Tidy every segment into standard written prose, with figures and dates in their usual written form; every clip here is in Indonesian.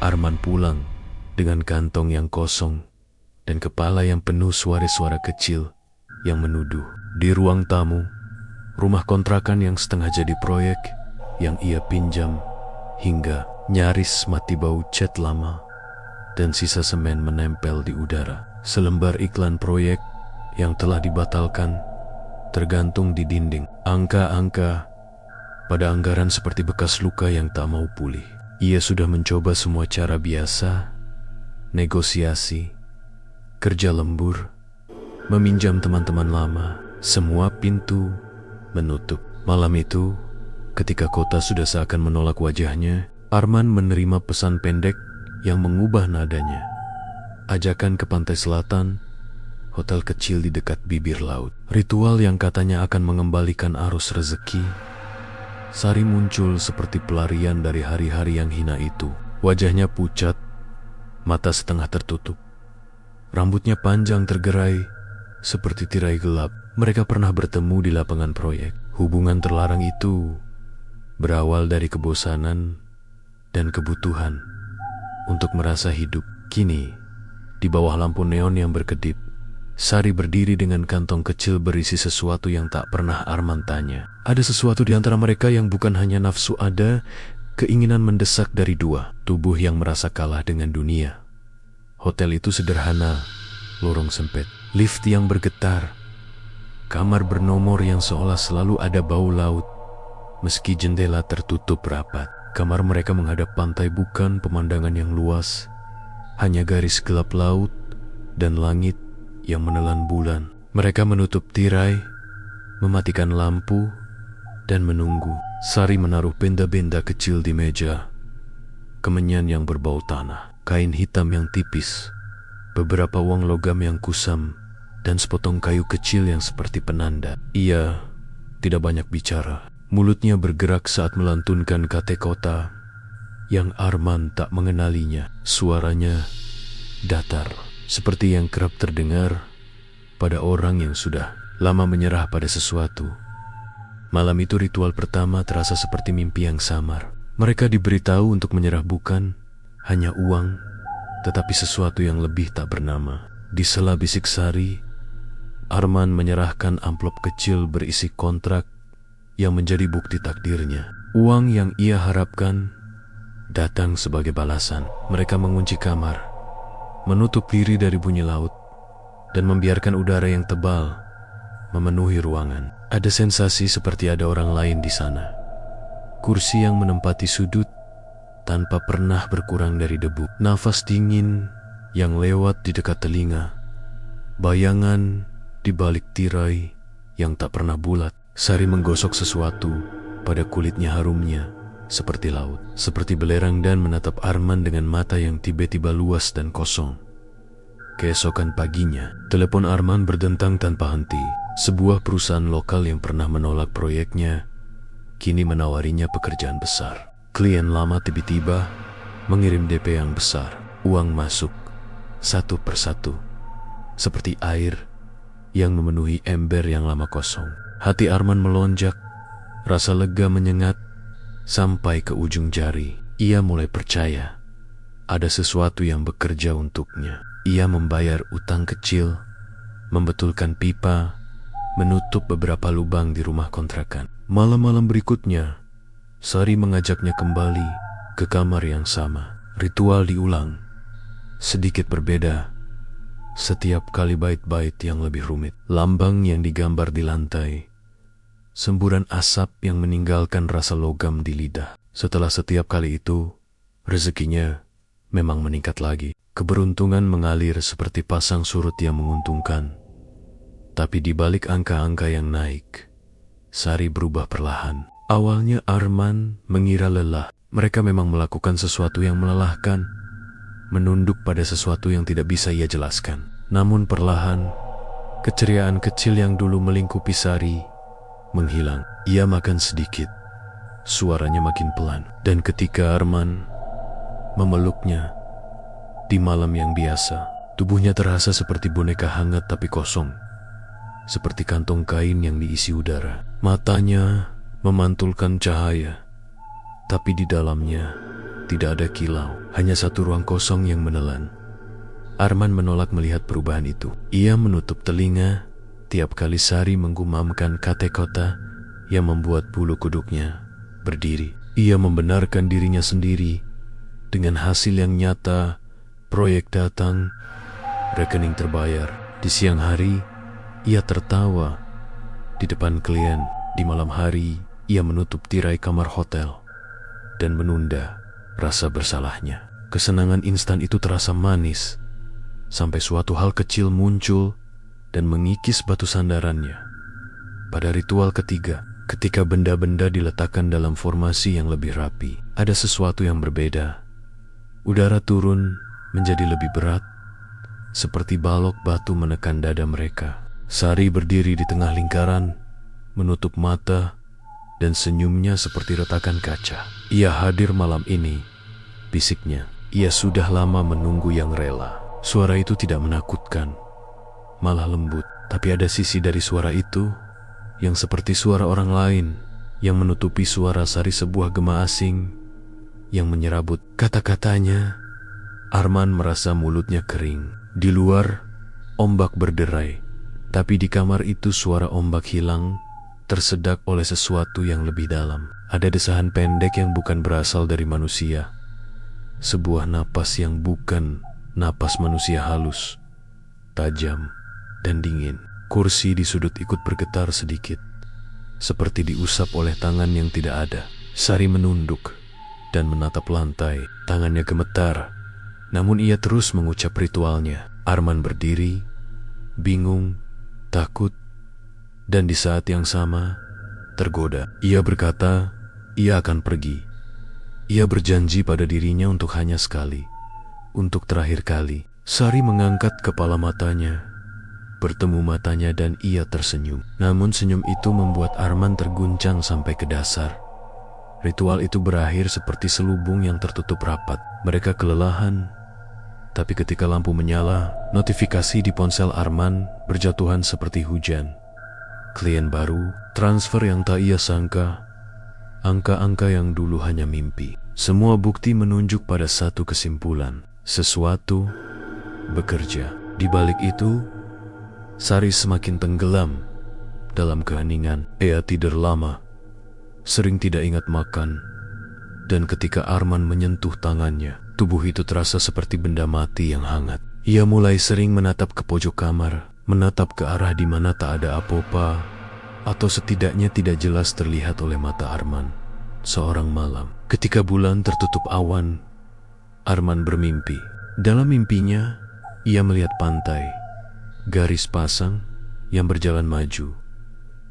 Arman pulang dengan kantong yang kosong dan kepala yang penuh suara-suara kecil yang menuduh. Di ruang tamu, rumah kontrakan yang setengah jadi proyek yang ia pinjam hingga nyaris mati bau cat lama dan sisa semen menempel di udara. Selembar iklan proyek yang telah dibatalkan tergantung di dinding. Angka-angka pada anggaran seperti bekas luka yang tak mau pulih. Ia sudah mencoba semua cara biasa, negosiasi, kerja lembur, meminjam teman-teman lama. Semua pintu menutup. Malam itu, ketika kota sudah seakan menolak wajahnya, Arman menerima pesan pendek yang mengubah nadanya. Ajakan ke pantai selatan, hotel kecil di dekat bibir laut. Ritual yang katanya akan mengembalikan arus rezeki. Sari muncul seperti pelarian dari hari-hari yang hina itu. Wajahnya pucat, mata setengah tertutup. Rambutnya panjang tergerai seperti tirai gelap. Mereka pernah bertemu di lapangan proyek. Hubungan terlarang itu berawal dari kebosanan dan kebutuhan untuk merasa hidup. Kini, di bawah lampu neon yang berkedip, Sari berdiri dengan kantong kecil berisi sesuatu yang tak pernah Arman tanya. Ada sesuatu di antara mereka yang bukan hanya nafsu, ada keinginan mendesak dari dua tubuh yang merasa kalah dengan dunia. Hotel itu sederhana, lorong sempit, lift yang bergetar, kamar bernomor yang seolah selalu ada bau laut, meski jendela tertutup rapat. Kamar mereka menghadap pantai, bukan pemandangan yang luas, hanya garis gelap laut dan langit yang menelan bulan. Mereka menutup tirai, mematikan lampu, dan menunggu. Sari menaruh benda-benda kecil di meja. Kemenyan yang berbau tanah, kain hitam yang tipis, beberapa uang logam yang kusam, dan sepotong kayu kecil yang seperti penanda. Ia tidak banyak bicara. Mulutnya bergerak saat melantunkan kata kota yang Arman tak mengenalinya. Suaranya datar, seperti yang kerap terdengar pada orang yang sudah lama menyerah pada sesuatu. Malam itu ritual pertama terasa seperti mimpi yang samar. Mereka diberitahu untuk menyerah bukan hanya uang, tetapi sesuatu yang lebih tak bernama. Di sela bisik Sari, Arman menyerahkan amplop kecil berisi kontrak yang menjadi bukti takdirnya. Uang yang ia harapkan datang sebagai balasan. Mereka mengunci kamar, menutup diri dari bunyi laut, dan membiarkan udara yang tebal memenuhi ruangan. Ada sensasi seperti ada orang lain di sana. Kursi yang menempati sudut tanpa pernah berkurang dari debu. Nafas dingin yang lewat di dekat telinga. Bayangan di balik tirai yang tak pernah bulat. Sari menggosok sesuatu pada kulitnya, harumnya seperti laut, seperti belerang, dan menatap Arman dengan mata yang tiba-tiba luas dan kosong. Keesokan paginya, telepon Arman berdentang tanpa henti. Sebuah perusahaan lokal yang pernah menolak proyeknya kini menawarinya pekerjaan besar. Klien lama tiba-tiba mengirim DP yang besar. Uang masuk satu persatu, seperti air yang memenuhi ember yang lama kosong. Hati Arman melonjak, rasa lega menyengat sampai ke ujung jari. Ia mulai percaya ada sesuatu yang bekerja untuknya. Ia membayar utang kecil, membetulkan pipa, menutup beberapa lubang di rumah kontrakan. Malam-malam berikutnya, Sari mengajaknya kembali ke kamar yang sama. Ritual diulang, sedikit berbeda. Setiap kali bait-bait yang lebih rumit. Lambang yang digambar di lantai. Semburan asap yang meninggalkan rasa logam di lidah. Setelah setiap kali itu, rezekinya memang meningkat lagi. Keberuntungan mengalir seperti pasang surut yang menguntungkan. Tapi di balik angka-angka yang naik, Sari berubah perlahan. Awalnya Arman mengira lelah. Mereka memang melakukan sesuatu yang melelahkan, menunduk pada sesuatu yang tidak bisa ia jelaskan. Namun perlahan, keceriaan kecil yang dulu melingkupi Sari menghilang. Ia makan sedikit, suaranya makin pelan. Dan ketika Arman memeluknya di malam yang biasa, tubuhnya terasa seperti boneka hangat tapi kosong, seperti kantong kain yang diisi udara. Matanya memantulkan cahaya, tapi di dalamnya tidak ada kilau, hanya satu ruang kosong yang menelan. Arman menolak melihat perubahan itu. Ia menutup telinga tiap kali Sari menggumamkan kata-kata yang membuat bulu kuduknya berdiri. Ia membenarkan dirinya sendiri dengan hasil yang nyata. Proyek datang, rekening terbayar. Di siang hari, ia tertawa di depan klien. Di malam hari, ia menutup tirai kamar hotel dan menunda rasa bersalahnya. Kesenangan instan itu terasa manis, sampai suatu hal kecil muncul dan mengikis batu sandarannya. Pada ritual ketiga, ketika benda-benda diletakkan dalam formasi yang lebih rapi, ada sesuatu yang berbeda. Udara turun menjadi lebih berat, seperti balok batu menekan dada mereka. Sari berdiri di tengah lingkaran, menutup mata, dan senyumnya seperti retakan kaca. Ia hadir malam ini, bisiknya. Ia sudah lama menunggu yang rela. Suara itu tidak menakutkan, malah lembut. Tapi ada sisi dari suara itu yang seperti suara orang lain, yang menutupi suara Sari, sebuah gema asing yang menyerabut kata-katanya. Arman merasa mulutnya kering. Di luar, ombak berderai, tapi di kamar itu suara ombak hilang, tersedak oleh sesuatu yang lebih dalam. Ada desahan pendek yang bukan berasal dari manusia. Sebuah napas yang bukan napas manusia, halus, tajam, dan dingin. Kursi di sudut ikut bergetar sedikit, seperti diusap oleh tangan yang tidak ada. Sari menunduk dan menatap lantai. Tangannya gemetar, namun ia terus mengucap ritualnya. Arman berdiri, bingung, takut, dan di saat yang sama tergoda. Ia berkata, ia akan pergi. Ia berjanji pada dirinya untuk hanya sekali, untuk terakhir kali. Sari mengangkat kepala matanya, bertemu matanya, dan ia tersenyum. Namun senyum itu membuat Arman terguncang sampai ke dasar. Ritual itu berakhir seperti selubung yang tertutup rapat. Mereka kelelahan, tapi ketika lampu menyala, notifikasi di ponsel Arman berjatuhan seperti hujan. Klien baru, transfer yang tak ia sangka, angka-angka yang dulu hanya mimpi. Semua bukti menunjuk pada satu kesimpulan: sesuatu bekerja. Di balik itu, Sari semakin tenggelam dalam keheningan. Ia tidur lama, sering tidak ingat makan, dan ketika Arman menyentuh tangannya, tubuh itu terasa seperti benda mati yang hangat. Ia mulai sering menatap ke pojok kamar, menatap ke arah di mana tak ada apa-apa, atau setidaknya tidak jelas terlihat oleh mata Arman. Seorang malam, ketika bulan tertutup awan, Arman bermimpi. Dalam mimpinya, ia melihat pantai, garis pasang yang berjalan maju,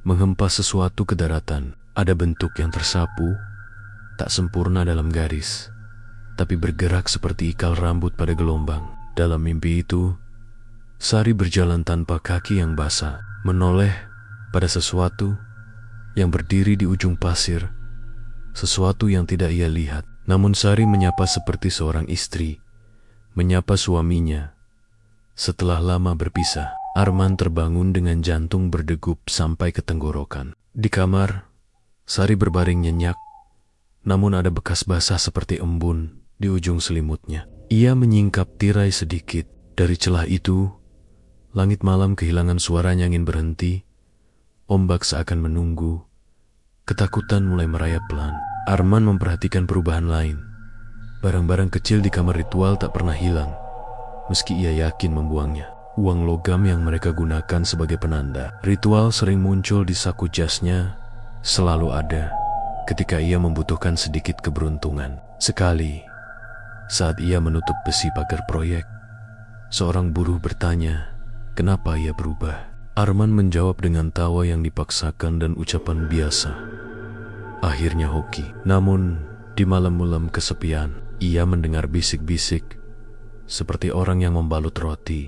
menghempas sesuatu ke daratan. Ada bentuk yang tersapu, tak sempurna dalam garis, tapi bergerak seperti ikal rambut pada gelombang. Dalam mimpi itu, Sari berjalan tanpa kaki yang basah, menoleh pada sesuatu yang berdiri di ujung pasir, sesuatu yang tidak ia lihat. Namun Sari menyapa seperti seorang istri menyapa suaminya. Setelah lama berpisah, Arman terbangun dengan jantung berdegup sampai ke tenggorokan. Di kamar, Sari berbaring nyenyak, namun ada bekas basah seperti embun di ujung selimutnya. Ia menyingkap tirai sedikit. Dari celah itu, langit malam kehilangan suaranya angin berhenti. Ombak seakan menunggu. Ketakutan mulai merayap pelan. Arman memperhatikan perubahan lain. Barang-barang kecil di kamar ritual tak pernah hilang, meski ia yakin membuangnya. Uang logam yang mereka gunakan sebagai penanda ritual sering muncul di saku jasnya, selalu ada ketika ia membutuhkan sedikit keberuntungan. Sekali, saat ia menutup besi pagar proyek, seorang buruh bertanya, kenapa ia berubah? Arman menjawab dengan tawa yang dipaksakan dan ucapan biasa. Akhirnya hoki. Namun, di malam-malam kesepian, ia mendengar bisik-bisik, seperti orang yang membalut roti.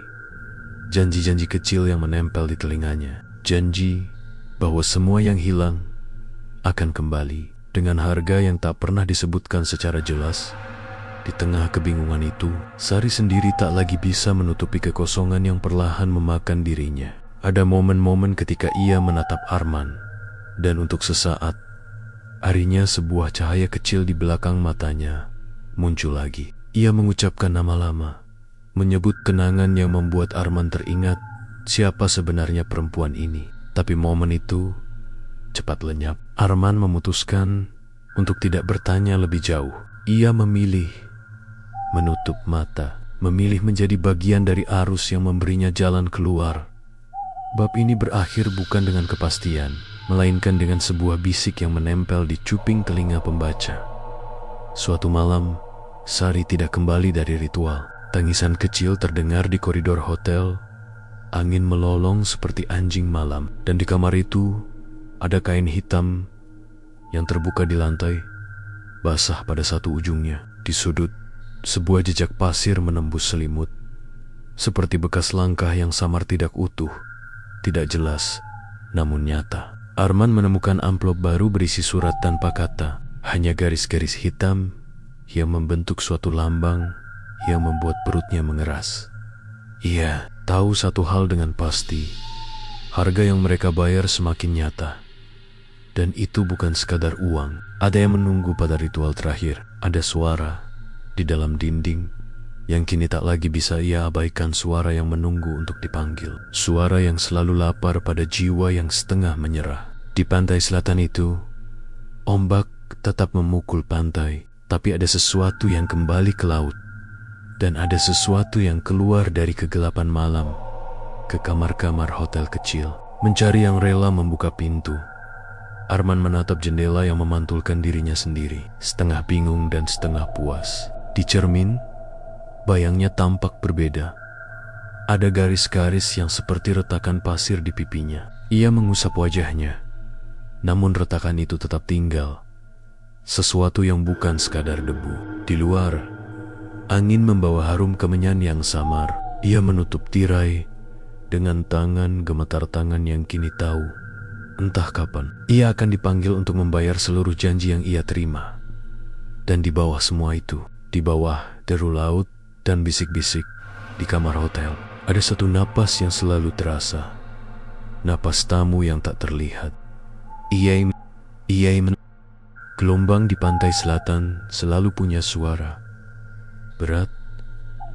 Janji-janji kecil yang menempel di telinganya. Janji bahwa semua yang hilang akan kembali dengan harga yang tak pernah disebutkan secara jelas. Di tengah kebingungan itu, Sari sendiri tak lagi bisa menutupi kekosongan yang perlahan memakan dirinya. Ada momen-momen ketika ia menatap Arman, dan untuk sesaat, harinya sebuah cahaya kecil di belakang matanya muncul lagi. Ia mengucapkan nama lama, menyebut kenangan yang membuat Arman teringat siapa sebenarnya perempuan ini. Tapi momen itu cepat lenyap. Arman memutuskan untuk tidak bertanya lebih jauh. Ia memilih menutup mata, memilih menjadi bagian dari arus yang memberinya jalan keluar. Bab ini berakhir bukan dengan kepastian, melainkan dengan sebuah bisik yang menempel di cuping telinga pembaca. Suatu malam, Sari tidak kembali dari ritual. Tangisan kecil terdengar di koridor hotel. Angin melolong seperti anjing malam, dan di kamar itu ada kain hitam yang terbuka di lantai, basah pada satu ujungnya. Di sudut, sebuah jejak pasir menembus selimut, seperti bekas langkah yang samar tidak utuh, tidak jelas, namun nyata. Arman menemukan amplop baru berisi surat tanpa kata, hanya garis-garis hitam yang membentuk suatu lambang yang membuat perutnya mengeras. Ia tahu satu hal dengan pasti, harga yang mereka bayar semakin nyata. Dan itu bukan sekadar uang. Ada yang menunggu pada ritual terakhir. Ada suara di dalam dinding yang kini tak lagi bisa ia abaikan, suara yang menunggu untuk dipanggil. Suara yang selalu lapar pada jiwa yang setengah menyerah. Di pantai selatan itu, ombak tetap memukul pantai. Tapi ada sesuatu yang kembali ke laut, dan ada sesuatu yang keluar dari kegelapan malam ke kamar-kamar hotel kecil, mencari yang rela membuka pintu. Arman menatap jendela yang memantulkan dirinya sendiri, setengah bingung dan setengah puas. Di cermin, bayangnya tampak berbeda. Ada garis-garis yang seperti retakan pasir di pipinya. Ia mengusap wajahnya, namun retakan itu tetap tinggal. Sesuatu yang bukan sekadar debu. Di luar, angin membawa harum kemenyan yang samar. Ia menutup tirai dengan tangan, gemetar tangan yang kini tahu entah kapan ia akan dipanggil untuk membayar seluruh janji yang ia terima. Dan di bawah semua itu, di bawah deru laut dan bisik-bisik di kamar hotel, ada satu napas yang selalu terasa. Napas tamu yang tak terlihat. Gelombang di pantai selatan selalu punya suara berat,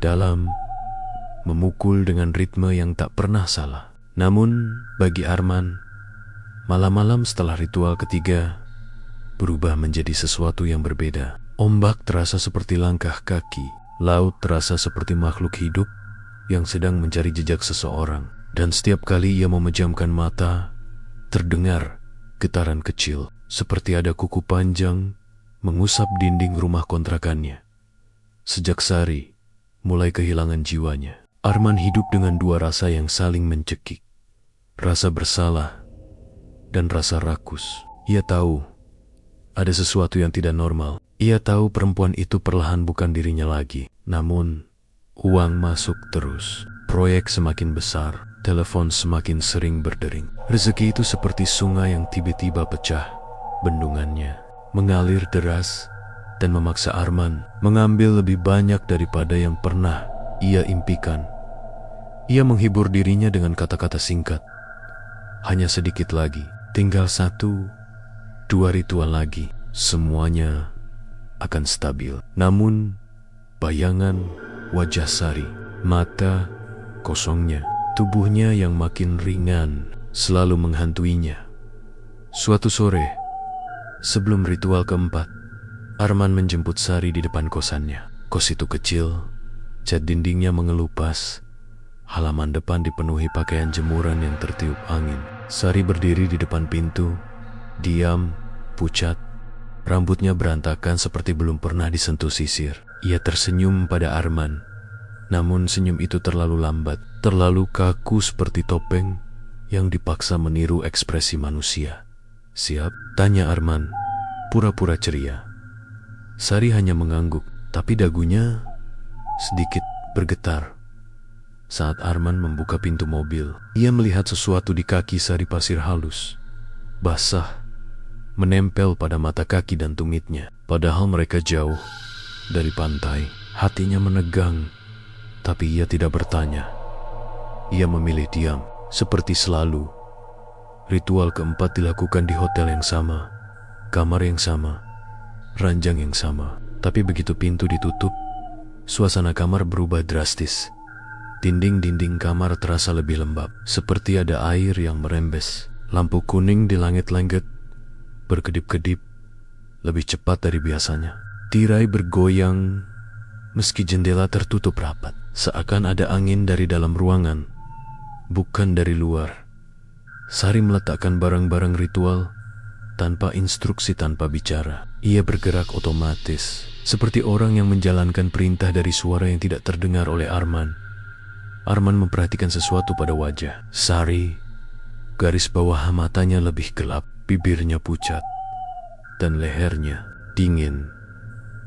dalam, memukul dengan ritme yang tak pernah salah. Namun bagi Arman, malam-malam setelah ritual ketiga berubah menjadi sesuatu yang berbeda. Ombak terasa seperti langkah kaki, laut terasa seperti makhluk hidup yang sedang mencari jejak seseorang. Dan setiap kali ia memejamkan mata, terdengar getaran kecil, seperti ada kuku panjang mengusap dinding rumah kontrakannya. Sejak Sari mulai kehilangan jiwanya, Arman hidup dengan dua rasa yang saling mencekik. Rasa bersalah dan rasa rakus. Ia tahu ada sesuatu yang tidak normal. Ia tahu perempuan itu perlahan bukan dirinya lagi. Namun, uang masuk terus. Proyek semakin besar. Telepon semakin sering berdering. Rezeki itu seperti sungai yang tiba-tiba pecah. Bendungannya mengalir deras dan memaksa Arman mengambil lebih banyak daripada yang pernah ia impikan. Ia menghibur dirinya dengan kata-kata singkat. Hanya sedikit lagi, tinggal 1-2 ritual lagi, semuanya akan stabil. Namun, bayangan wajah Sari, mata kosongnya, tubuhnya yang makin ringan selalu menghantuinya. Suatu sore, sebelum ritual keempat, Arman menjemput Sari di depan kosannya. Kos itu kecil, cat dindingnya mengelupas, halaman depan dipenuhi pakaian jemuran yang tertiup angin. Sari berdiri di depan pintu, diam, pucat, rambutnya berantakan seperti belum pernah disentuh sisir. Ia tersenyum pada Arman, namun senyum itu terlalu lambat, terlalu kaku seperti topeng yang dipaksa meniru ekspresi manusia. "Siap?" tanya Arman, pura-pura ceria. Sari hanya mengangguk, tapi dagunya sedikit bergetar. Saat Arman membuka pintu mobil, ia melihat sesuatu di kaki Sari, pasir halus, basah, menempel pada mata kaki dan tumitnya. Padahal mereka jauh dari pantai. Hatinya menegang, tapi ia tidak bertanya. Ia memilih diam, seperti selalu. Ritual keempat dilakukan di hotel yang sama, kamar yang sama, ranjang yang sama. Tapi begitu pintu ditutup, suasana kamar berubah drastis. Dinding-dinding kamar terasa lebih lembab, seperti ada air yang merembes. Lampu kuning di langit-langit berkedip-kedip lebih cepat dari biasanya. Tirai bergoyang meski jendela tertutup rapat. Seakan ada angin dari dalam ruangan, bukan dari luar. Sari meletakkan barang-barang ritual tanpa instruksi, tanpa bicara. Ia bergerak otomatis, seperti orang yang menjalankan perintah dari suara yang tidak terdengar oleh Arman. Arman memperhatikan sesuatu pada wajah Sari. Garis bawah matanya lebih gelap, bibirnya pucat, dan lehernya dingin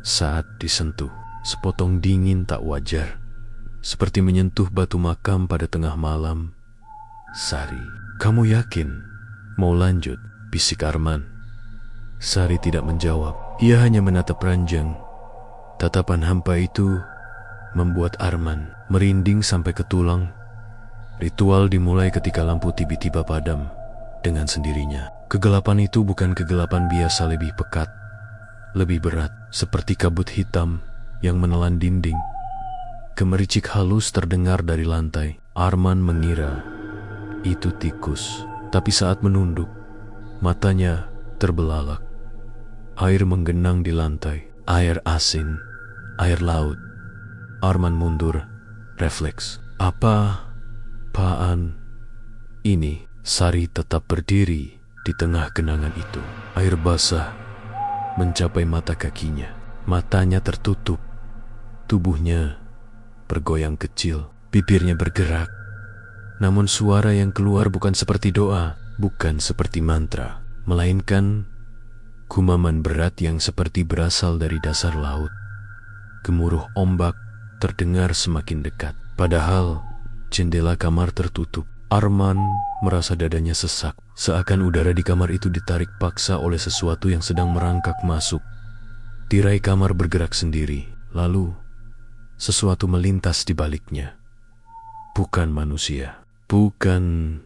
saat disentuh. Sepotong dingin tak wajar, seperti menyentuh batu makam pada tengah malam. Sari, kamu yakin mau lanjut? Bisik Arman. Sari tidak menjawab. Ia hanya menatap ranjang. Tatapan hampa itu membuat Arman merinding sampai ke tulang. Ritual dimulai ketika lampu tiba-tiba padam dengan sendirinya. Kegelapan itu bukan kegelapan biasa, lebih pekat, lebih berat, seperti kabut hitam yang menelan dinding. Gemericik halus terdengar dari lantai. Arman mengira itu tikus, tapi saat menunduk, matanya terbelalak. Air menggenang di lantai, air asin, air laut. Arman mundur, refleks. Apaan ini? Sari tetap berdiri di tengah genangan itu. Air basah mencapai mata kakinya. Matanya tertutup. Tubuhnya bergoyang kecil. Bibirnya bergerak. Namun suara yang keluar bukan seperti doa, bukan seperti mantra, melainkan gumaman berat yang seperti berasal dari dasar laut. Gemuruh ombak terdengar semakin dekat. Padahal jendela kamar tertutup. Arman merasa dadanya sesak, seakan udara di kamar itu ditarik paksa oleh sesuatu yang sedang merangkak masuk. Tirai kamar bergerak sendiri, lalu sesuatu melintas di baliknya. Bukan manusia, bukan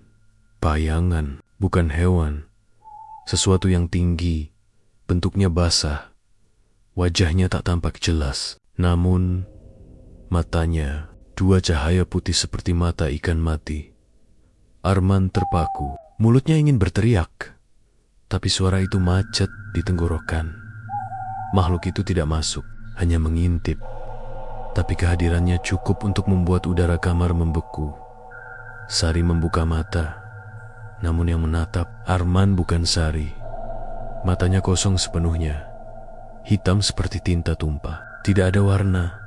bayangan, bukan hewan. Sesuatu yang tinggi, bentuknya basah, wajahnya tak tampak jelas. Namun matanya, dua cahaya putih seperti mata ikan mati. Arman terpaku, mulutnya ingin berteriak, tapi suara itu macet di tenggorokan. Makhluk itu tidak masuk, hanya mengintip. Tapi kehadirannya cukup untuk membuat udara kamar membeku. Sari membuka mata, namun yang menatap Arman bukan Sari. Matanya kosong sepenuhnya, hitam seperti tinta tumpah. Tidak ada warna,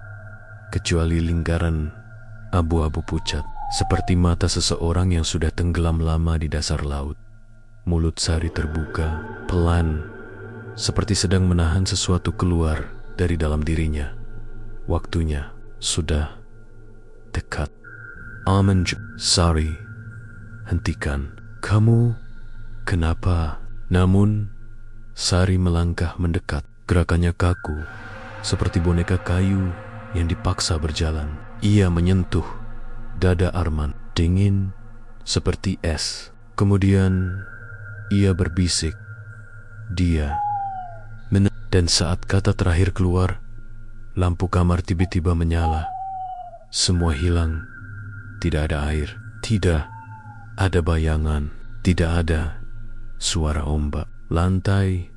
kecuali lingkaran abu-abu pucat, seperti mata seseorang yang sudah tenggelam lama di dasar laut. Mulut Sari terbuka, pelan, seperti sedang menahan sesuatu keluar dari dalam dirinya. Waktunya sudah dekat. Sari, hentikan. Kamu kenapa? Namun Sari melangkah mendekat. Gerakannya kaku, seperti boneka kayu yang dipaksa berjalan. Ia menyentuh dada Arman, dingin seperti es. Kemudian ia berbisik, dia. Dan saat kata terakhir keluar, lampu kamar tiba-tiba menyala. Semua hilang. Tidak ada air, tidak ada bayangan, tidak ada suara ombak. Lantai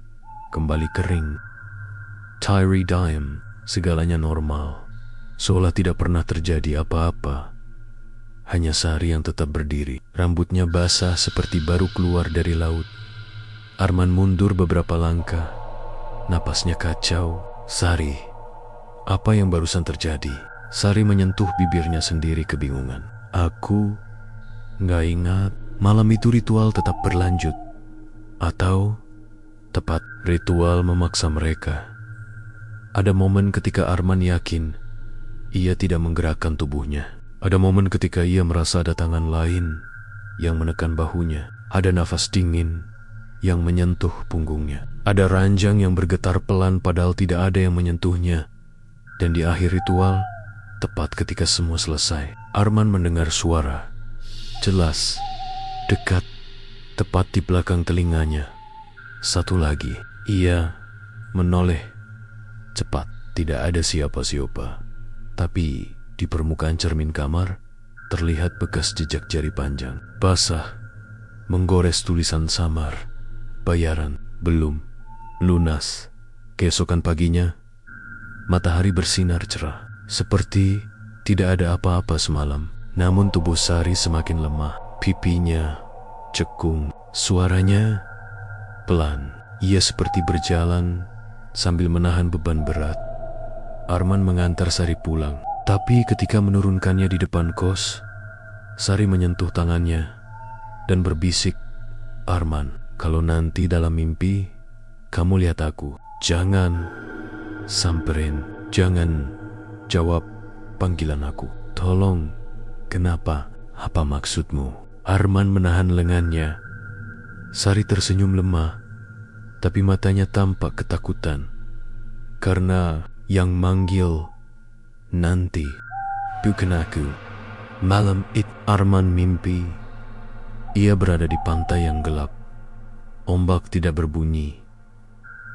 kembali kering. Tyre diem, segalanya normal, seolah tidak pernah terjadi apa-apa. Hanya Sari yang tetap berdiri, rambutnya basah seperti baru keluar dari laut. Arman mundur beberapa langkah, napasnya kacau. Sari, apa yang barusan terjadi? Sari menyentuh bibirnya sendiri kebingungan. Aku nggak ingat. Malam itu ritual tetap berlanjut. Atau tepat, ritual memaksa mereka. Ada momen ketika Arman yakin ia tidak menggerakkan tubuhnya. Ada momen ketika ia merasa ada tangan lain yang menekan bahunya. Ada nafas dingin yang menyentuh punggungnya. Ada ranjang yang bergetar pelan padahal tidak ada yang menyentuhnya. Dan di akhir ritual, tepat ketika semua selesai, Arman mendengar suara. Jelas, dekat, tepat di belakang telinganya. Satu lagi, ia menoleh cepat. Tidak ada siapa-siapa, tapi di permukaan cermin kamar terlihat bekas jejak jari panjang, basah, menggores tulisan samar, bayaran, belum, lunas. Keesokan paginya, matahari bersinar cerah, seperti tidak ada apa-apa semalam. Namun tubuh Sari semakin lemah, pipinya cekung, suaranya pelan. Ia seperti berjalan sambil menahan beban berat. Arman mengantar Sari pulang, tapi ketika menurunkannya di depan kos, Sari menyentuh tangannya dan berbisik, "Arman, kalau nanti dalam mimpi kamu lihat aku, jangan samperin, jangan jawab panggilan aku. Tolong." "Kenapa? Apa maksudmu?" Arman menahan lengannya. Sari tersenyum lemah, tapi matanya tampak ketakutan. "Karena yang manggil nanti bukan aku." Malam itu Arman mimpi ia berada di pantai yang gelap. Ombak tidak berbunyi.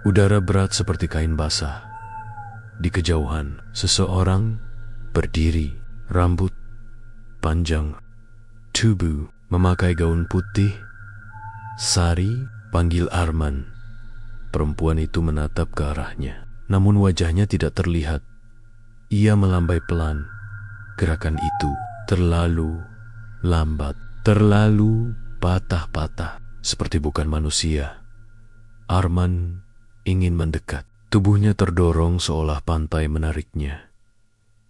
Udara berat seperti kain basah. Di kejauhan, seseorang berdiri, rambut panjang, tubuh memakai gaun putih. "Sari," panggil Arman. Perempuan itu menatap ke arahnya, namun wajahnya tidak terlihat. Ia melambai pelan. Gerakan itu terlalu lambat, terlalu patah-patah, seperti bukan manusia. Arman ingin mendekat. Tubuhnya terdorong seolah pantai menariknya.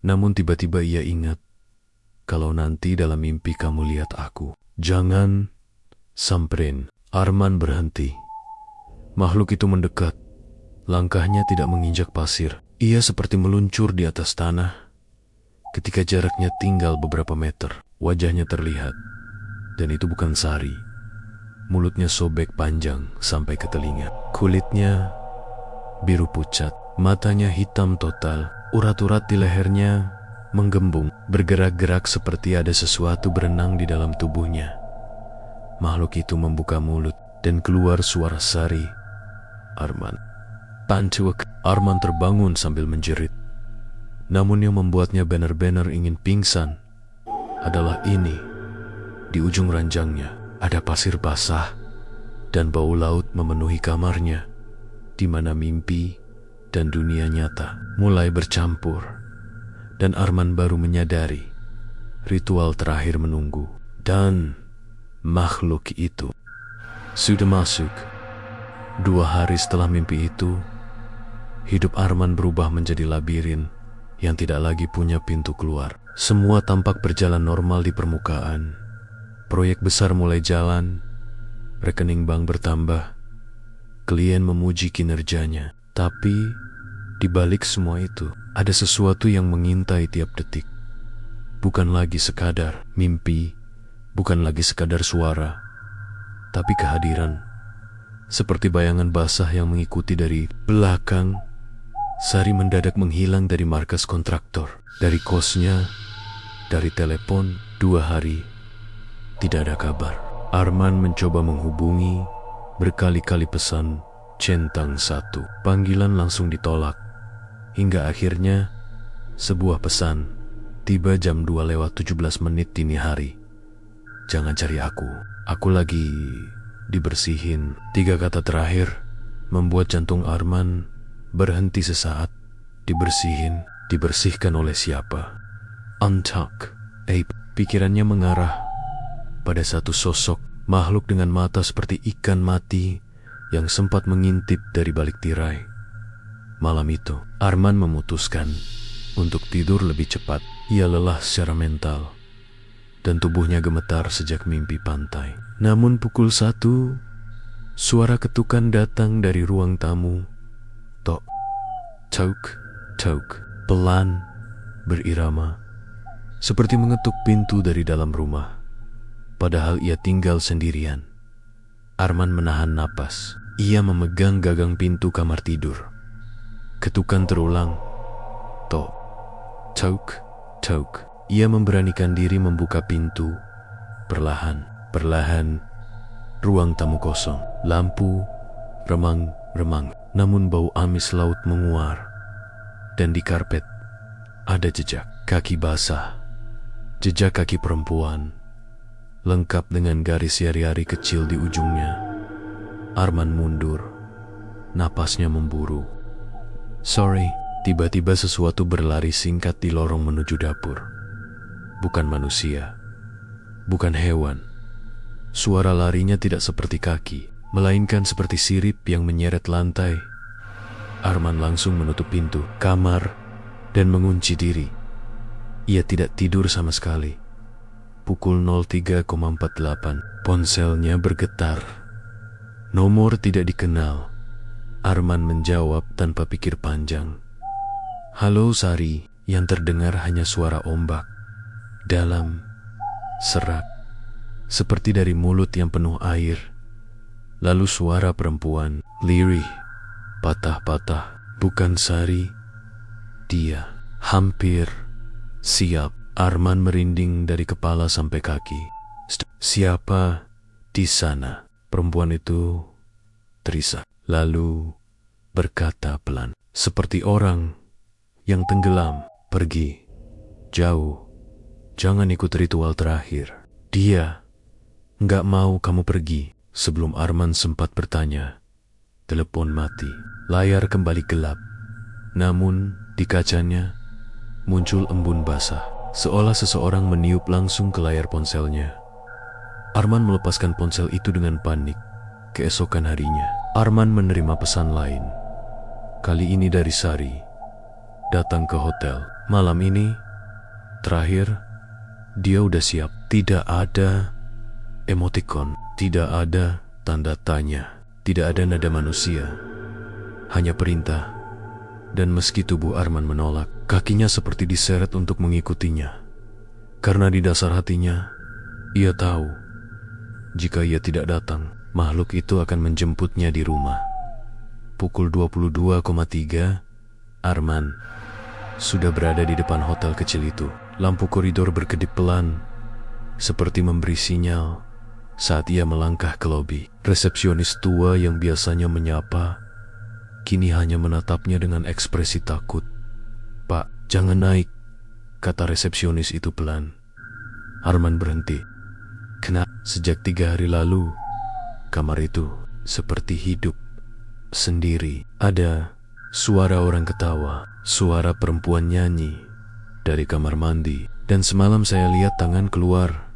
Namun tiba-tiba ia ingat, "Kalau nanti dalam mimpi kamu lihat aku, jangan samperin." Arman berhenti. Makhluk itu mendekat. Langkahnya tidak menginjak pasir. Ia seperti meluncur di atas tanah. Ketika jaraknya tinggal beberapa meter, wajahnya terlihat. Dan itu bukan Sari. Mulutnya sobek panjang sampai ke telinga. Kulitnya biru pucat, matanya hitam total. Urat-urat di lehernya menggembung, bergerak-gerak seperti ada sesuatu berenang di dalam tubuhnya. Makhluk itu membuka mulut dan keluar suara Sari. "Arman, bantu aku." Arman terbangun sambil menjerit. Namun yang membuatnya benar-benar ingin pingsan adalah ini. Di ujung ranjangnya ada pasir basah dan bau laut memenuhi kamarnya, di mana mimpi dan dunia nyata mulai bercampur. Dan Arman baru menyadari ritual terakhir menunggu, dan makhluk itu sudah masuk. 2 hari setelah mimpi itu, hidup Arman berubah menjadi labirin yang tidak lagi punya pintu keluar. Semua tampak berjalan normal di permukaan. Proyek besar mulai jalan, rekening bank bertambah, klien memuji kinerjanya. Tapi di balik semua itu, ada sesuatu yang mengintai tiap detik. Bukan lagi sekadar mimpi, bukan lagi sekadar suara, tapi kehadiran. Seperti bayangan basah yang mengikuti dari belakang, Sari mendadak menghilang dari markas kontraktor, dari kosnya, dari telepon. 2 hari, tidak ada kabar. Arman mencoba menghubungi, berkali-kali pesan, centang 1. Panggilan langsung ditolak. Hingga akhirnya, sebuah pesan tiba jam 2:17 dini hari. "Jangan cari aku lagi dibersihin." 3 kata terakhir membuat jantung Arman berhenti sesaat. Dibersihkan oleh siapa? Untuck. Pikirannya mengarah pada satu sosok makhluk dengan mata seperti ikan mati yang sempat mengintip dari balik tirai. Malam itu, Arman memutuskan untuk tidur lebih cepat. Ia lelah secara mental dan tubuhnya gemetar sejak mimpi pantai. Namun pukul 1, suara ketukan datang dari ruang tamu. Tok, tok, tok, pelan, berirama, seperti mengetuk pintu dari dalam rumah. Padahal ia tinggal sendirian. Arman menahan napas. Ia memegang gagang pintu kamar tidur. Ketukan terulang. Tok, tok, tok. Ia memberanikan diri membuka pintu. Perlahan, ruang tamu kosong. Lampu remang-remang, namun bau amis laut menguar. dan di karpet ada jejak kaki basah. Jejak kaki perempuan, lengkap dengan garis jari-jari kecil di ujungnya. Arman mundur, napasnya memburu. Sorry, tiba-tiba sesuatu berlari singkat di lorong menuju dapur. Bukan manusia, bukan hewan. Suara larinya tidak seperti kaki, melainkan seperti sirip yang menyeret lantai. Arman langsung menutup pintu kamar dan mengunci diri. Ia tidak tidur sama sekali. Pukul 03.48, ponselnya bergetar. Nomor tidak dikenal. Arman menjawab tanpa pikir panjang. Halo Sari, yang terdengar hanya suara ombak. Dalam, serak, seperti dari mulut yang penuh air. Lalu suara perempuan, lirih, patah-patah. Bukan Sari, dia hampir siap. Arman merinding dari kepala sampai kaki. Siapa di sana? Perempuan itu terisak, lalu berkata pelan, seperti orang yang tenggelam. Pergi, jauh, jangan ikut ritual terakhir. Dia nggak mau kamu pergi. Sebelum Arman sempat bertanya, telepon mati. Layar kembali gelap. Namun di kacanya muncul embun basah, seolah seseorang meniup langsung ke layar ponselnya. Arman melepaskan ponsel itu dengan panik. Keesokan harinya, Arman menerima pesan lain. Kali ini dari Sari. Datang ke hotel. Malam ini, terakhir, dia udah siap. Tidak ada emotikon, tidak ada tanda tanya, tidak ada nada manusia. Hanya perintah. Dan meski tubuh Arman menolak, kakinya seperti diseret untuk mengikutinya. Karena di dasar hatinya, ia tahu, jika ia tidak datang, makhluk itu akan menjemputnya di rumah. Pukul 22.3, Arman sudah berada di depan hotel kecil itu. Lampu koridor berkedip pelan, seperti memberi sinyal saat ia melangkah ke lobi. Resepsionis tua yang biasanya menyapa, kini hanya menatapnya dengan ekspresi takut. Pak, jangan naik, kata resepsionis itu pelan. Arman berhenti. Kenapa? Sejak 3 hari lalu, kamar itu seperti hidup sendiri. Ada suara orang ketawa, suara perempuan nyanyi dari kamar mandi. Dan semalam saya lihat tangan keluar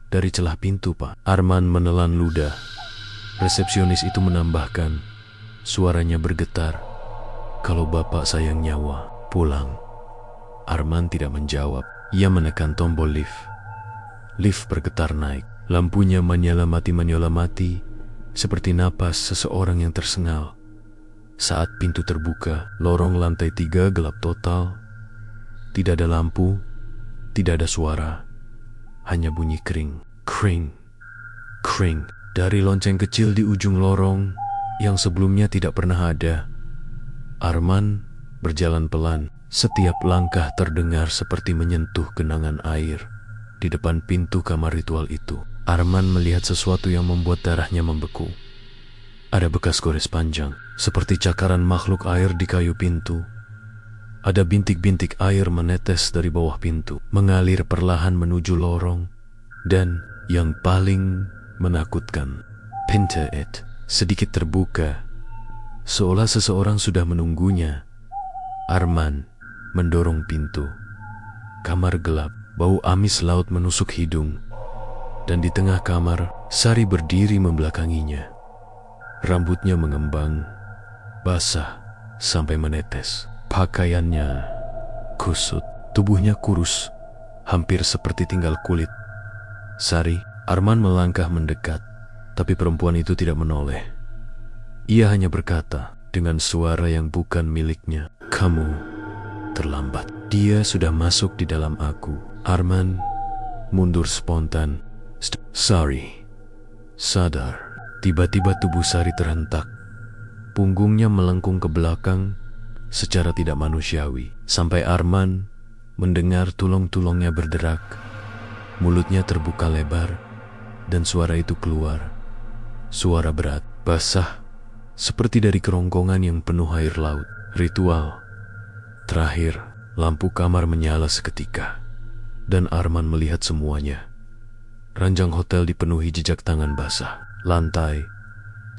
dari celah pintu, Pak. Arman menelan ludah. Resepsionis itu menambahkan, suaranya bergetar. Kalau bapak sayang nyawa, pulang. Arman tidak menjawab. Ia menekan tombol lift. Lift bergetar naik. Lampunya menyala mati, seperti napas seseorang yang tersengal. Saat pintu terbuka, lorong lantai 3 gelap total. Tidak ada lampu, tidak ada suara. Hanya bunyi kring, kring, kring. Dari lonceng kecil di ujung lorong yang sebelumnya tidak pernah ada. Arman berjalan pelan. Setiap langkah terdengar seperti menyentuh genangan air. Di depan pintu kamar ritual itu, Arman melihat sesuatu yang membuat darahnya membeku. Ada bekas gores panjang, seperti cakaran makhluk air di kayu pintu. Ada bintik-bintik air menetes dari bawah pintu, mengalir perlahan menuju lorong. Dan yang paling menakutkan, pintu itu sedikit terbuka, seolah seseorang sudah menunggunya. Arman mendorong pintu. Kamar gelap, bau amis laut menusuk hidung. Dan di tengah kamar, Sari berdiri membelakanginya. Rambutnya mengembang, basah sampai menetes. Pakaiannya kusut, tubuhnya kurus, hampir seperti tinggal kulit. Sari, Arman melangkah mendekat, tapi perempuan itu tidak menoleh. Ia hanya berkata dengan suara yang bukan miliknya, "Kamu terlambat. Dia sudah masuk di dalam aku." Arman mundur spontan. Sari sadar. Tiba-tiba tubuh Sari terhentak. Punggungnya melengkung ke belakang secara tidak manusiawi, sampai Arman mendengar tulang-tulangnya berderak. Mulutnya terbuka lebar, dan suara itu keluar. Suara berat, basah, seperti dari kerongkongan yang penuh air laut. Ritual Terakhir, lampu kamar menyala seketika, dan Arman melihat semuanya. Ranjang hotel dipenuhi jejak tangan basah. Lantai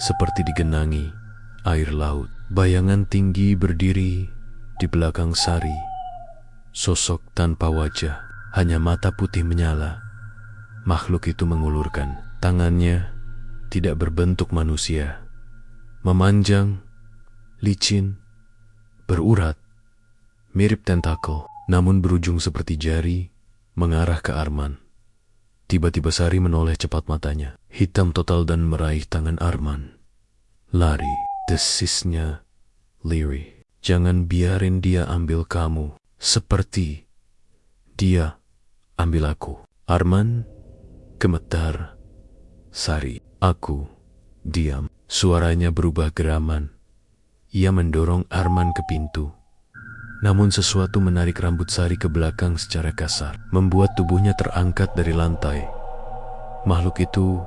seperti digenangi air laut. Bayangan tinggi berdiri di belakang Sari. Sosok tanpa wajah, hanya mata putih menyala. Makhluk itu mengulurkan tangannya, tidak berbentuk manusia, memanjang, licin, berurat, mirip tentakel, namun berujung seperti jari mengarah ke Arman. Tiba-tiba Sari menoleh cepat matanya, hitam total dan meraih tangan Arman. Lari, desisnya Leary. Jangan biarin dia ambil kamu, seperti dia ambil aku. Arman gemetar. Sari, aku diam. Suaranya berubah geraman. Ia mendorong Arman ke pintu. Namun sesuatu menarik rambut Sari ke belakang secara kasar, membuat tubuhnya terangkat dari lantai. Makhluk itu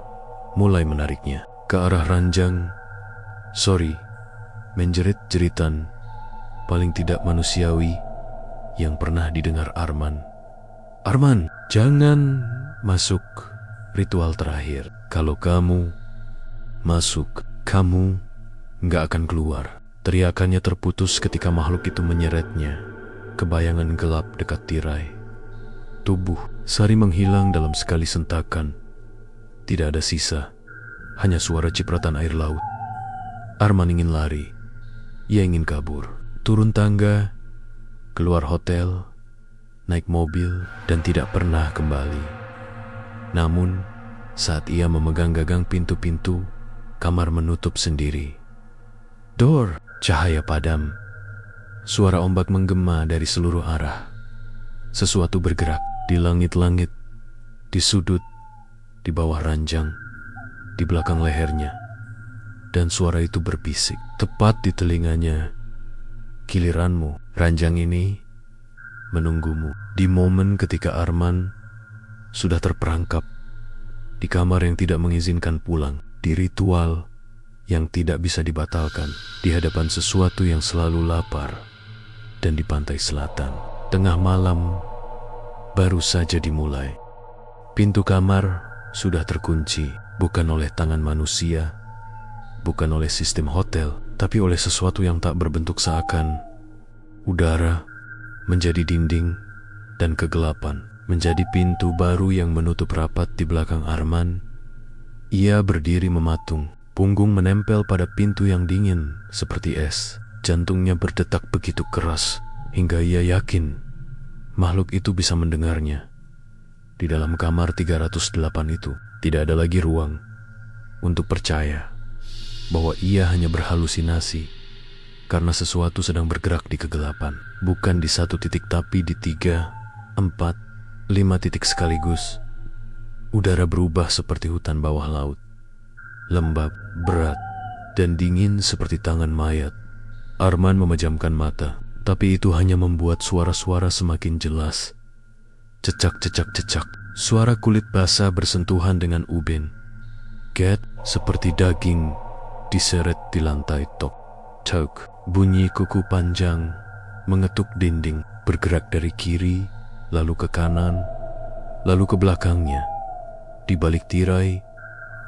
mulai menariknya ke arah ranjang. Sorry, menjerit-jeritan paling tidak manusiawi yang pernah didengar Arman. Arman, jangan masuk. Ritual terakhir. Kalau kamu masuk, kamu nggak akan keluar. Teriakannya terputus ketika makhluk itu menyeretnya ke bayangan gelap dekat tirai. Tubuh Sari menghilang dalam sekali sentakan. Tidak ada sisa, hanya suara cipratan air laut. Arman ingin lari. Ia ingin kabur, turun tangga, keluar hotel, naik mobil, dan tidak pernah kembali. Namun, saat ia memegang gagang pintu-pintu, kamar menutup sendiri. Door. Cahaya padam. Suara ombak menggema dari seluruh arah. Sesuatu bergerak di langit-langit, di sudut, di bawah ranjang, di belakang lehernya. Dan suara itu berbisik tepat di telinganya. Giliranmu, ranjang ini menunggumu. Di momen ketika Arman sudah terperangkap di kamar yang tidak mengizinkan pulang, di ritual yang tidak bisa dibatalkan, di hadapan sesuatu yang selalu lapar, dan di pantai selatan. Tengah malam baru saja dimulai. Pintu kamar sudah terkunci, bukan oleh tangan manusia, bukan oleh sistem hotel, tapi oleh sesuatu yang tak berbentuk seakan udara menjadi dinding dan kegelapan menjadi pintu baru yang menutup rapat di belakang Arman. Ia berdiri mematung. Punggung menempel pada pintu yang dingin seperti es. Jantungnya berdetak begitu keras hingga ia yakin makhluk itu bisa mendengarnya. Di dalam kamar 308 itu tidak ada lagi ruang untuk percaya bahwa ia hanya berhalusinasi karena sesuatu sedang bergerak di kegelapan. Bukan di satu titik tapi di 3, 4, 5 titik sekaligus. Udara berubah seperti hutan bawah laut. Lembab, berat, dan dingin seperti tangan mayat. Arman memejamkan mata, tapi itu hanya membuat suara-suara semakin jelas. Cecak-cecak-cecak, suara kulit basah bersentuhan dengan ubin. Get seperti daging diseret di lantai tok. Tok, bunyi kuku panjang mengetuk dinding, bergerak dari kiri, lalu ke kanan, lalu ke belakangnya. Di balik tirai,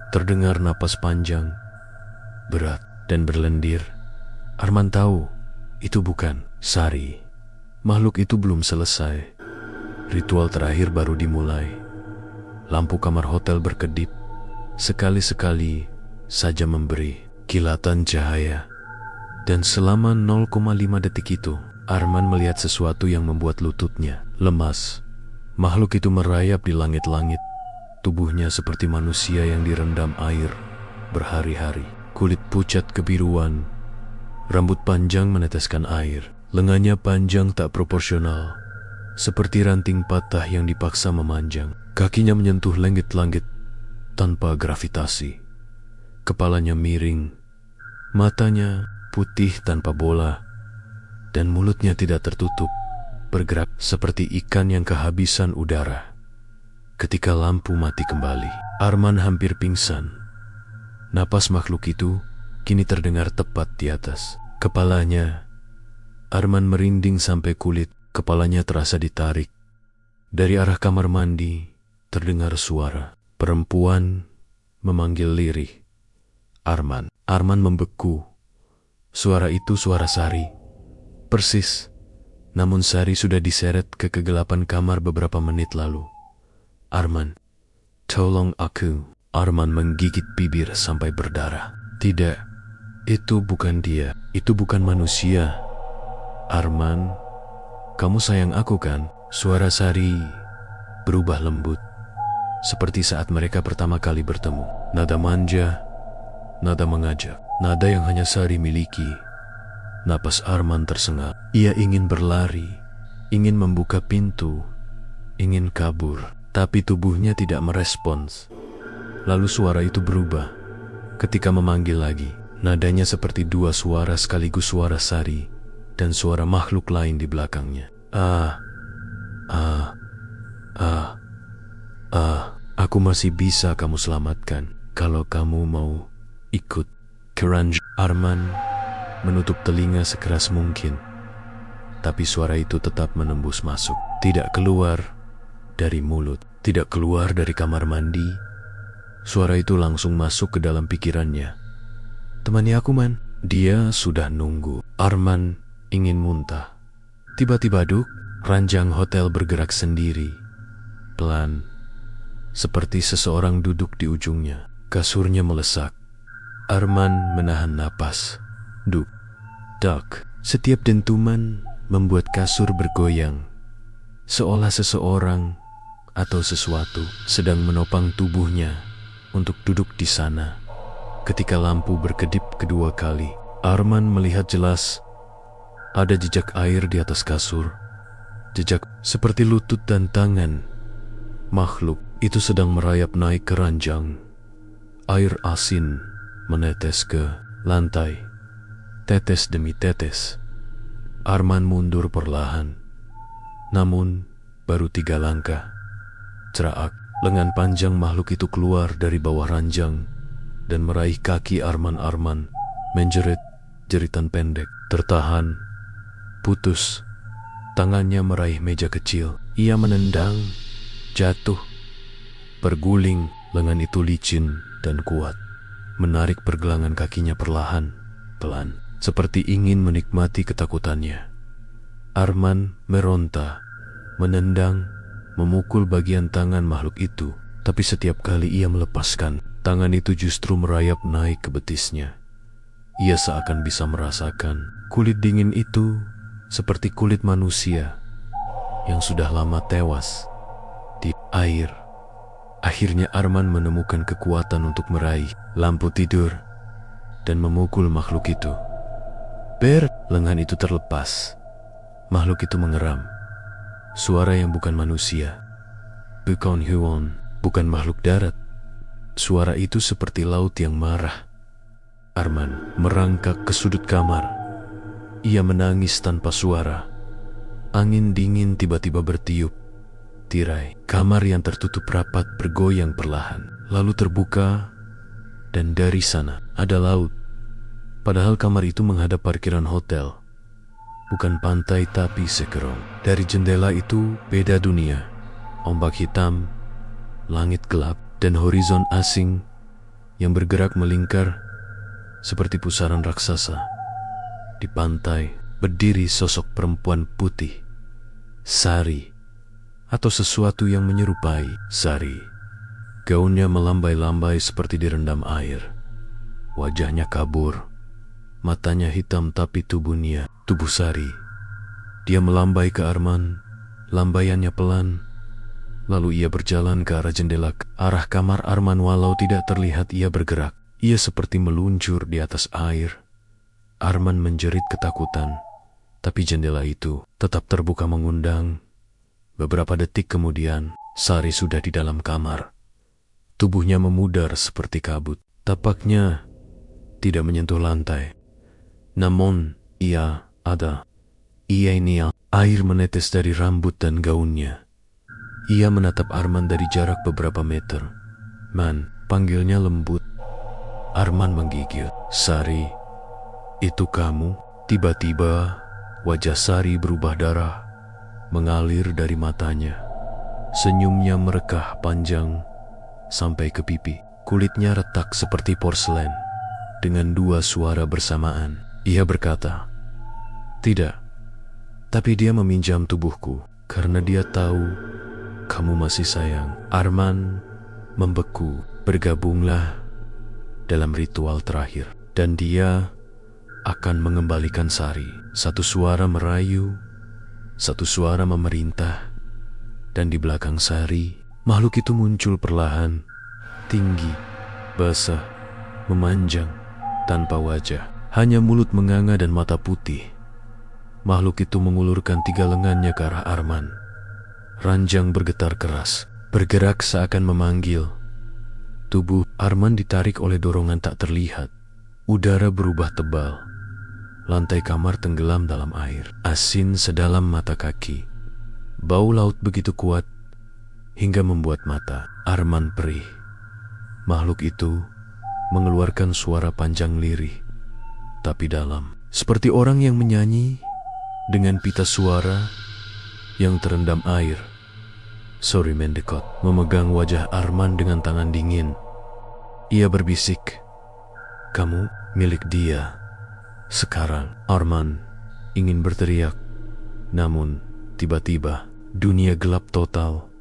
terdengar napas panjang, berat, dan berlendir. Arman tahu, itu bukan Sari. Makhluk itu belum selesai. Ritual terakhir baru dimulai. Lampu kamar hotel berkedip, sekali-sekali saja memberi kilatan cahaya. Dan selama 0,5 detik itu, Arman melihat sesuatu yang membuat lututnya lemas. Makhluk itu merayap di langit-langit. Tubuhnya seperti manusia yang direndam air berhari-hari. Kulit pucat kebiruan, rambut panjang meneteskan air. Lengannya panjang tak proporsional, seperti ranting patah yang dipaksa memanjang. Kakinya menyentuh langit-langit tanpa gravitasi. Kepalanya miring, matanya putih tanpa bola, dan mulutnya tidak tertutup, bergerak seperti ikan yang kehabisan udara. Ketika lampu mati kembali, Arman hampir pingsan. Napas makhluk itu kini terdengar tepat di atas kepalanya. Arman merinding sampai kulit kepalanya terasa ditarik. Dari arah kamar mandi terdengar suara perempuan memanggil lirih. Arman. Arman membeku. Suara itu suara Sari. Persis. Namun Sari sudah diseret ke kegelapan kamar beberapa menit lalu. Arman. Tolong aku. Arman menggigit bibir sampai berdarah. Tidak. Itu bukan dia. Itu bukan manusia. Arman. Kamu sayang aku kan? Suara Sari berubah lembut. Seperti saat mereka pertama kali bertemu. Nada manja. Nada mengajak. Nada yang hanya Sari miliki. Napas Arman tersengat. Ia ingin berlari. Ingin membuka pintu. Ingin kabur. Tapi tubuhnya tidak merespons. Lalu suara itu berubah. Ketika memanggil lagi. Nadanya seperti dua suara sekaligus suara Sari. Dan suara makhluk lain di belakangnya. Aku masih bisa kamu selamatkan. Kalau kamu mau ikut. Keranj. Arman menutup telinga sekeras mungkin. Tapi suara itu tetap menembus masuk. Tidak keluar dari mulut. Tidak keluar dari kamar mandi. Suara itu langsung masuk ke dalam pikirannya. Temani aku, Man. Dia sudah nunggu. Arman ingin muntah. Tiba-tiba ranjang hotel bergerak sendiri. Pelan. Seperti seseorang duduk di ujungnya. Kasurnya melesak. Arman menahan napas. Dak. Setiap dentuman membuat kasur bergoyang. Seolah seseorang atau sesuatu sedang menopang tubuhnya untuk duduk di sana. Ketika lampu berkedip kedua kali, Arman melihat jelas ada jejak air di atas kasur. Jejak seperti lutut dan tangan. Makhluk itu sedang merayap naik ke ranjang. Air asin menetes ke lantai. Tetes demi tetes. Arman mundur perlahan. Namun, baru 3 langkah. Cerak, lengan panjang makhluk itu keluar dari bawah ranjang dan meraih kaki Arman menjerit jeritan pendek. Tertahan, putus. Tangannya meraih meja kecil. Ia menendang, jatuh, berguling. Lengan itu licin dan kuat. Menarik pergelangan kakinya perlahan, pelan. Seperti ingin menikmati ketakutannya. Arman meronta, menendang, memukul bagian tangan makhluk itu. Tapi setiap kali ia melepaskan, tangan itu justru merayap naik ke betisnya. Ia seakan bisa merasakan kulit dingin itu seperti kulit manusia yang sudah lama tewas di air. Akhirnya Arman menemukan kekuatan untuk meraih lampu tidur dan memukul makhluk itu. Lengan itu terlepas. Makhluk itu mengeram. Suara yang bukan manusia. Bukan hewan, bukan makhluk darat. Suara itu seperti laut yang marah. Arman merangkak ke sudut kamar. Ia menangis tanpa suara. Angin dingin tiba-tiba bertiup. Tirai kamar yang tertutup rapat bergoyang perlahan. Lalu terbuka, dan dari sana ada laut. Padahal kamar itu menghadap parkiran hotel. Bukan pantai tapi sekerong. Dari jendela itu beda dunia. Ombak hitam, langit gelap, dan horizon asing yang bergerak melingkar seperti pusaran raksasa. Di pantai berdiri sosok perempuan putih. Sari, atau sesuatu yang menyerupai Sari. Gaunnya melambai-lambai seperti direndam air. Wajahnya kabur. Matanya hitam tapi tubuhnya, tubuh Sari. Dia melambai ke Arman, lambaiannya pelan. Lalu ia berjalan ke arah jendela, ke arah kamar Arman. Walau tidak terlihat ia bergerak. Ia seperti meluncur di atas air. Arman menjerit ketakutan, tapi jendela itu tetap terbuka mengundang. Beberapa detik kemudian, Sari sudah di dalam kamar. Tubuhnya memudar seperti kabut. Tapaknya tidak menyentuh lantai. Namun, ia ada. Ia ini air menetes dari rambut dan gaunnya. Ia menatap Arman dari jarak beberapa meter. Man, panggilnya lembut. Arman menggigil. Sari, itu kamu? Tiba-tiba, Wajah Sari berubah darah, mengalir dari matanya. Senyumnya merekah panjang sampai ke pipi. Kulitnya retak seperti porselen. Dengan dua suara bersamaan, ia berkata, "Tidak, tapi dia meminjam tubuhku karena dia tahu kamu masih sayang." Arman membeku. "Bergabunglah dalam ritual terakhir dan dia akan mengembalikan Sari." Satu suara merayu, satu suara memerintah, dan di belakang Sari, makhluk itu muncul perlahan, tinggi, basah, memanjang, tanpa wajah. Hanya mulut menganga dan mata putih. Makhluk itu mengulurkan 3 lengannya ke arah Arman. Ranjang bergetar keras, bergerak seakan memanggil. Tubuh Arman ditarik oleh dorongan tak terlihat. Udara berubah tebal. Lantai kamar tenggelam dalam air, asin sedalam mata kaki. Bau laut begitu kuat hingga membuat mata Arman perih. Makhluk itu mengeluarkan suara panjang lirih, tapi dalam, seperti orang yang menyanyi dengan pita suara yang terendam air. Sori mendekot memegang wajah Arman dengan tangan dingin. Ia berbisik, "Kamu milik dia." Sekarang Arman ingin berteriak, namun tiba-tiba dunia gelap total.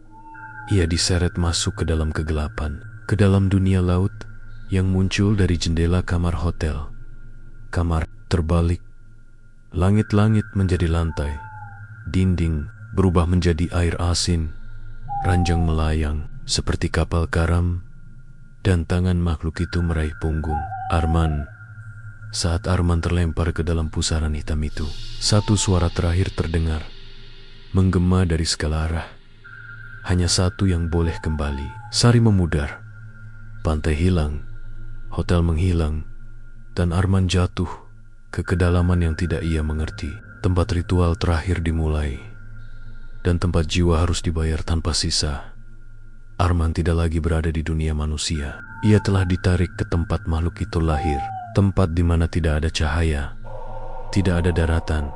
Ia diseret masuk ke dalam kegelapan, ke dalam dunia laut yang muncul dari jendela kamar hotel. Kamar terbalik, langit-langit menjadi lantai, dinding berubah menjadi air asin, ranjang melayang seperti kapal karam, dan tangan makhluk itu meraih punggung Arman. Saat Arman terlempar ke dalam pusaran hitam itu, satu suara terakhir terdengar, menggema dari segala arah. Hanya satu yang boleh kembali. Sari memudar, pantai hilang, hotel menghilang, dan Arman jatuh ke kedalaman yang tidak ia mengerti. Tempat ritual terakhir dimulai, dan tempat jiwa harus dibayar tanpa sisa. Arman tidak lagi berada di dunia manusia. Ia telah ditarik ke tempat makhluk itu lahir, tempat di mana tidak ada cahaya, tidak ada daratan,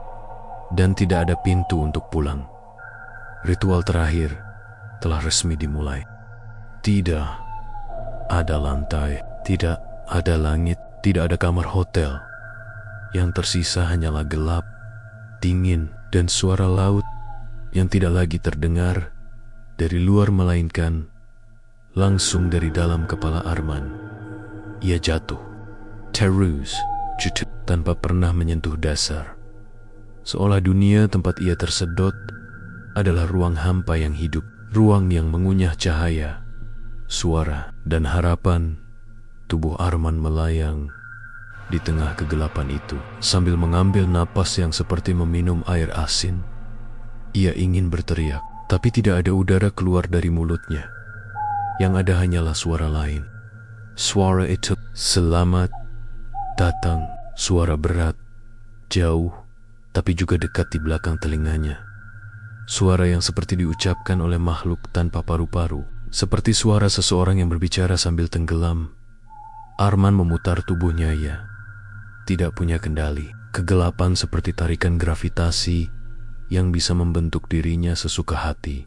dan tidak ada pintu untuk pulang. Ritual terakhir telah resmi dimulai. Tidak ada lantai, tidak ada langit, tidak ada kamar hotel. Yang tersisa hanyalah gelap, dingin, dan suara laut yang tidak lagi terdengar dari luar melainkan langsung dari dalam kepala Arman. Ia jatuh, terus, tanpa pernah menyentuh dasar. Seolah dunia tempat ia tersedot adalah ruang hampa yang hidup, ruang yang mengunyah cahaya, suara, dan harapan. Tubuh Arman melayang di tengah kegelapan itu, sambil mengambil napas yang seperti meminum air asin. Ia ingin berteriak, tapi tidak ada udara keluar dari mulutnya. Yang ada hanyalah suara lain. Suara itu, "Selamat datang." Suara berat, jauh, tapi juga dekat di belakang telinganya. Suara yang seperti diucapkan oleh makhluk tanpa paru-paru, seperti suara seseorang yang berbicara sambil tenggelam. Arman memutar tubuhnya. Ia tidak punya kendali. Kegelapan seperti tarikan gravitasi yang bisa membentuk dirinya sesuka hati.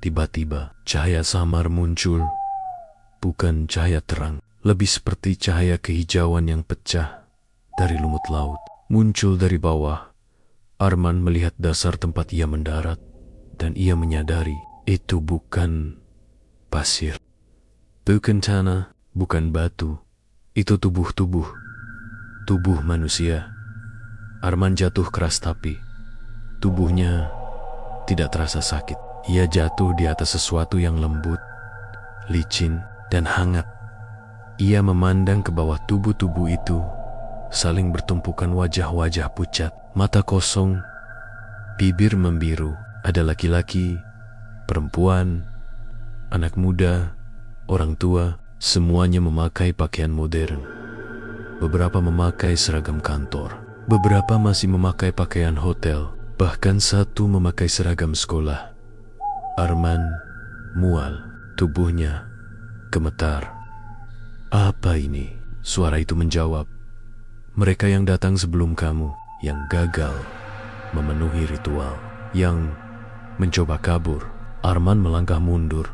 Tiba-tiba cahaya samar muncul, bukan cahaya terang, lebih seperti cahaya kehijauan yang pecah dari lumut laut. Muncul dari bawah. Arman melihat dasar tempat ia mendarat, dan ia menyadari itu bukan pasir, bukan tanah, bukan batu. Itu tubuh manusia. Arman jatuh keras, tapi tubuhnya tidak terasa sakit. Ia jatuh di atas sesuatu yang lembut, licin, dan hangat. Ia memandang ke bawah. Tubuh-tubuh itu saling bertumpukan, wajah-wajah pucat, mata kosong, bibir membiru. Ada laki-laki, perempuan, anak muda, orang tua, semuanya memakai pakaian modern. Beberapa memakai seragam kantor, beberapa masih memakai pakaian hotel, bahkan satu memakai seragam sekolah. Arman mual, tubuhnya gemetar. "Apa ini?" Suara itu menjawab, "Mereka yang datang sebelum kamu, yang gagal, memenuhi ritual. Yang mencoba kabur, Arman melangkah mundur.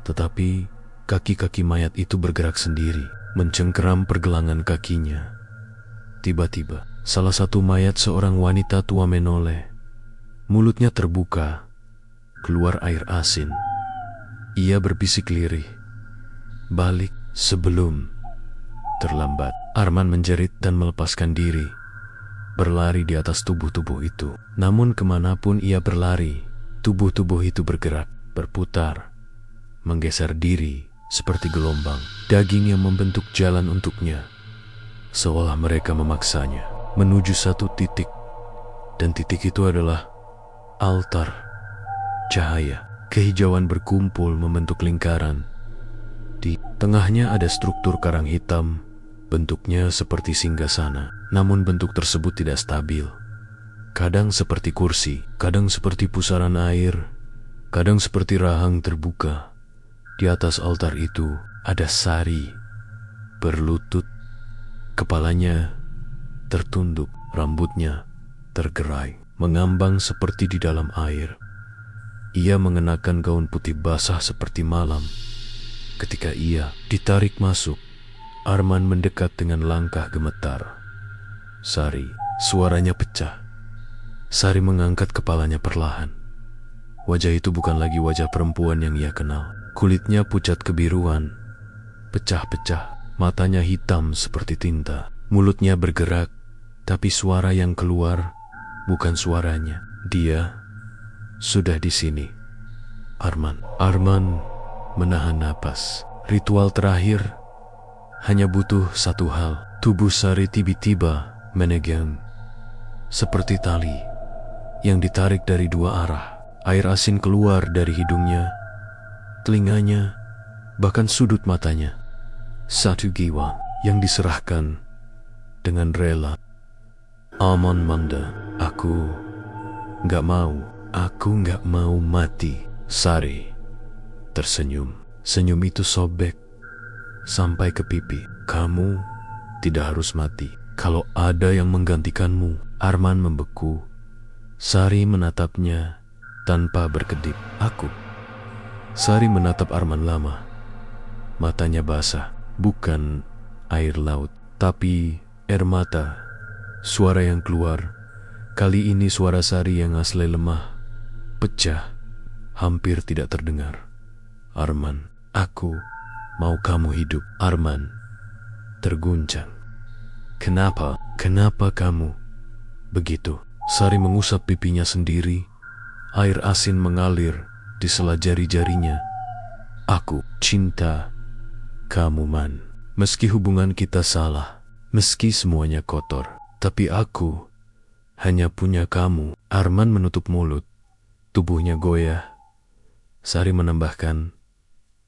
Tetapi kaki-kaki mayat itu bergerak sendiri, mencengkeram pergelangan kakinya. Tiba-tiba, salah satu mayat seorang wanita tua menoleh. Mulutnya terbuka, keluar air asin. Ia berbisik lirih, "Balik sebelum terlambat." Arman menjerit dan melepaskan diri, berlari di atas tubuh-tubuh itu. Namun kemanapun ia berlari, tubuh-tubuh itu bergerak, berputar, menggeser diri seperti gelombang. Daging yang membentuk jalan untuknya, seolah mereka memaksanya menuju satu titik. Dan titik itu adalah altar. Cahaya kehijauan berkumpul membentuk lingkaran. Di tengahnya ada struktur karang hitam. Bentuknya seperti singgasana, namun bentuk tersebut tidak stabil. Kadang seperti kursi, kadang seperti pusaran air, kadang seperti rahang terbuka. Di atas altar itu ada Sari, berlutut, kepalanya tertunduk, rambutnya tergerai, mengambang seperti di dalam air. Ia mengenakan gaun putih basah seperti malam. Ketika ia ditarik masuk, Arman mendekat dengan langkah gemetar. "Sari," suaranya pecah. Sari mengangkat kepalanya perlahan. Wajah itu bukan lagi wajah perempuan yang ia kenal. Kulitnya pucat kebiruan, pecah-pecah, matanya hitam seperti tinta. Mulutnya bergerak, tapi suara yang keluar bukan suaranya. Dia sudah di sini. Arman menahan napas. Ritual terakhir hanya butuh satu hal. Tubuh Sari tiba-tiba menegang, seperti tali yang ditarik dari dua arah. Air asin keluar dari hidungnya, telinganya, bahkan sudut matanya. Satu jiwa yang diserahkan dengan rela. "Aman Manda, aku nggak mau mati." Sari tersenyum. Senyum itu sobek sampai ke pipi. "Kamu tidak harus mati. Kalau ada yang menggantikanmu." Arman membeku. Sari menatapnya tanpa berkedip. "Aku." Sari menatap Arman lama. Matanya basah, bukan air laut, tapi air mata. Suara yang keluar, kali ini suara Sari yang asli lemah, pecah, hampir tidak terdengar. "Arman, aku mau kamu hidup." Arman terguncang. Kenapa kamu begitu?" Sari mengusap pipinya sendiri. Air asin mengalir di sela jari-jarinya. "Aku cinta kamu, Man. Meski hubungan kita salah, meski semuanya kotor, tapi aku hanya punya kamu." Arman menutup mulut, tubuhnya goyah. Sari menambahkan,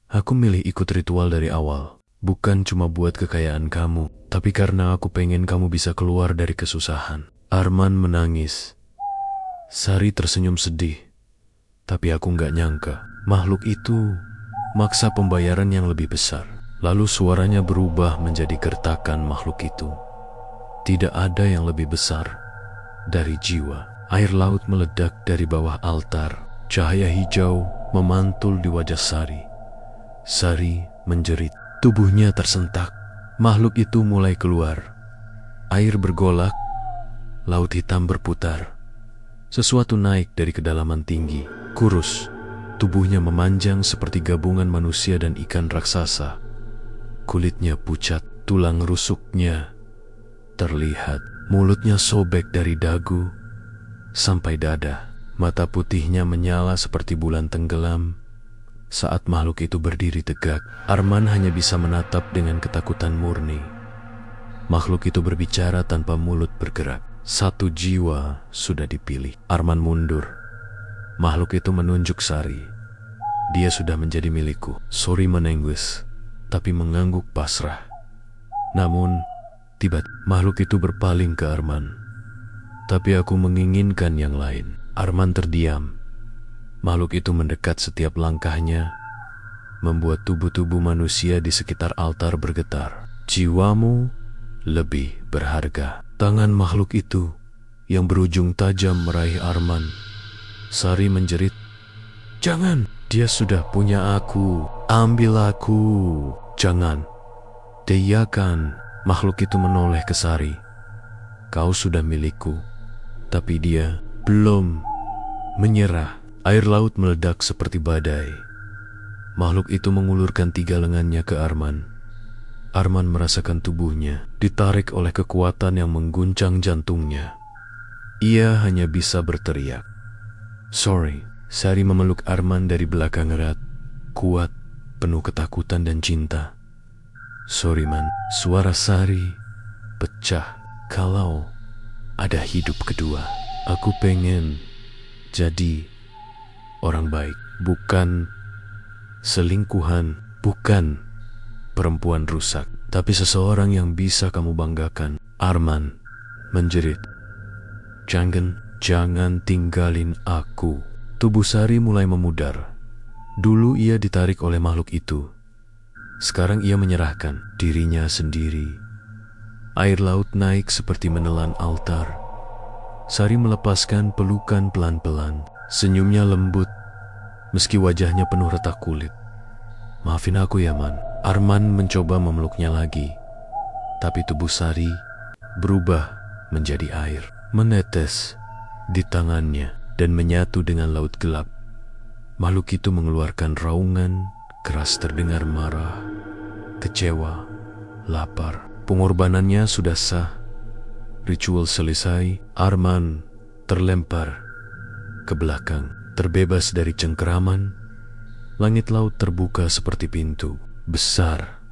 "Aku milih ikut ritual dari awal, bukan cuma buat kekayaan kamu, tapi karena aku pengen kamu bisa keluar dari kesusahan." Arman menangis. Sari tersenyum sedih. Tapi aku nggak nyangka, makhluk itu maksa pembayaran yang lebih besar. Lalu suaranya berubah menjadi gertakan makhluk itu. Tidak ada yang lebih besar dari jiwa. Air laut meledak dari bawah altar. Cahaya hijau memantul di wajah Sari. Sari menjerit. Tubuhnya tersentak. Makhluk itu mulai keluar. Air bergolak. Laut hitam berputar. Sesuatu naik dari kedalaman tinggi. Kurus. Tubuhnya memanjang seperti gabungan manusia dan ikan raksasa. Kulitnya pucat. Tulang rusuknya terlihat. Mulutnya sobek dari dagu sampai dada. Mata putihnya menyala seperti bulan tenggelam. Saat makhluk itu berdiri tegak, Arman hanya bisa menatap dengan ketakutan murni. Makhluk itu berbicara tanpa mulut bergerak. Satu jiwa sudah dipilih. Arman mundur. Makhluk itu menunjuk Sari. "Dia sudah menjadi milikku." Sari menengus, tapi mengangguk pasrah. Namun, tiba-tiba makhluk itu berpaling ke Arman. "Tapi aku menginginkan yang lain." Arman terdiam. Makhluk itu mendekat setiap langkahnya, membuat tubuh-tubuh manusia di sekitar altar bergetar. "Jiwamu lebih berharga." Tangan makhluk itu yang berujung tajam meraih Arman. Sari menjerit, "Jangan, dia sudah punya aku. Ambil aku." "Jangan." "Diakan." Makhluk itu menoleh ke Sari. "Kau sudah milikku." Tapi dia belum menyerah. Air laut meledak seperti badai. Makhluk itu mengulurkan 3 lengannya ke Arman. Arman merasakan tubuhnya ditarik oleh kekuatan yang mengguncang jantungnya. Ia hanya bisa berteriak, "Sorry." Sari memeluk Arman dari belakang erat, kuat, penuh ketakutan dan cinta. "Sorry man." Suara Sari pecah. "Kalau ada hidup kedua, aku pengen jadi orang baik, bukan selingkuhan, bukan perempuan rusak, tapi seseorang yang bisa kamu banggakan." Arman menjerit, Jangan tinggalin aku." Tubuh Sari mulai memudar. Dulu ia ditarik oleh makhluk itu. Sekarang ia menyerahkan dirinya sendiri. Air laut naik seperti menelan altar. Sari melepaskan pelukan pelan-pelan. Senyumnya lembut, meski wajahnya penuh retak kulit. "Maafin aku ya, Man." Arman mencoba memeluknya lagi, tapi tubuh Sari berubah menjadi air, menetes di tangannya dan menyatu dengan laut gelap. Makhluk itu mengeluarkan raungan keras, terdengar marah, kecewa, lapar. Pengorbanannya sudah sah. Ritual selesai. Arman terlempar ke belakang, terbebas dari cengkeraman. Langit laut terbuka seperti pintu besar.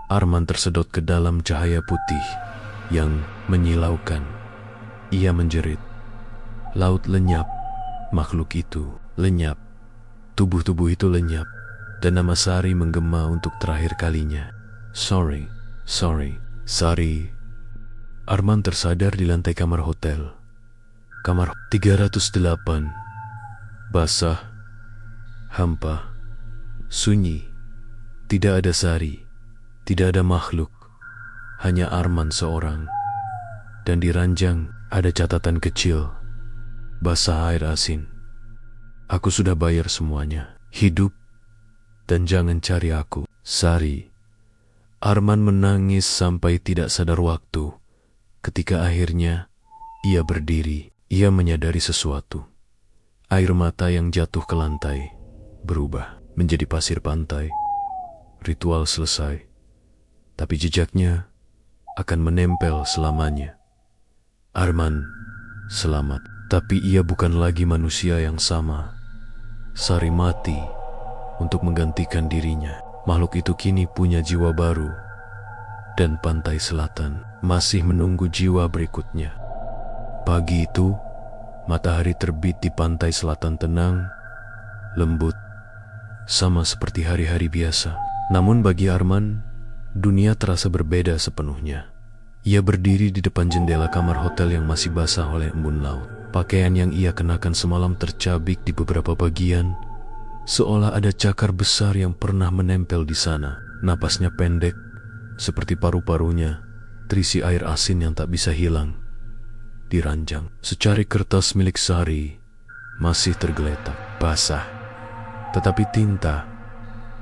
Arman tersedot ke dalam cahaya putih yang menyilaukan. Ia menjerit. Laut lenyap, makhluk itu lenyap, tubuh-tubuh itu lenyap, dan nama Sari menggema untuk terakhir kalinya. Sorry. Sari. Arman tersadar di lantai kamar hotel. Kamar 308. Basah, hampa, sunyi. Tidak ada Sari, tidak ada makhluk, hanya Arman seorang. Dan di ranjang ada catatan kecil, basah air asin. "Aku sudah bayar semuanya. Hidup dan jangan cari aku, Sari." Arman menangis sampai tidak sadar waktu. Ketika akhirnya ia berdiri, ia menyadari sesuatu. Air mata yang jatuh ke lantai berubah menjadi pasir pantai. Ritual selesai, tapi jejaknya akan menempel selamanya. Arman selamat, tapi ia bukan lagi manusia yang sama. Sari mati untuk menggantikan dirinya. Makhluk itu kini punya jiwa baru, dan pantai selatan masih menunggu jiwa berikutnya. Pagi itu, matahari terbit di pantai selatan tenang, lembut, sama seperti hari-hari biasa. Namun bagi Arman, dunia terasa berbeda sepenuhnya. Ia berdiri di depan jendela kamar hotel yang masih basah oleh embun laut. Pakaian yang ia kenakan semalam tercabik di beberapa bagian, seolah ada cakar besar yang pernah menempel di sana. Napasnya pendek, seperti paru-parunya terisi air asin yang tak bisa hilang. Di ranjang, secari kertas milik Sari masih tergeletak, basah. Tetapi tinta,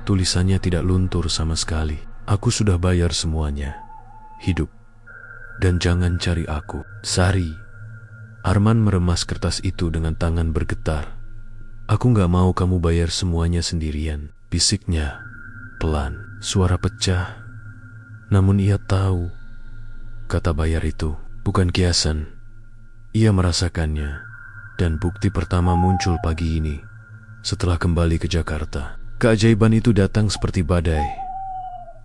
tulisannya tidak luntur sama sekali. "Aku sudah bayar semuanya. Hidup dan jangan cari aku, Sari." Arman meremas kertas itu dengan tangan bergetar. "Aku gak mau kamu bayar semuanya sendirian," bisiknya pelan. Suara pecah, namun ia tahu kata bayar itu bukan kiasan. Ia merasakannya, dan bukti pertama muncul pagi ini setelah kembali ke Jakarta. Keajaiban itu datang seperti badai.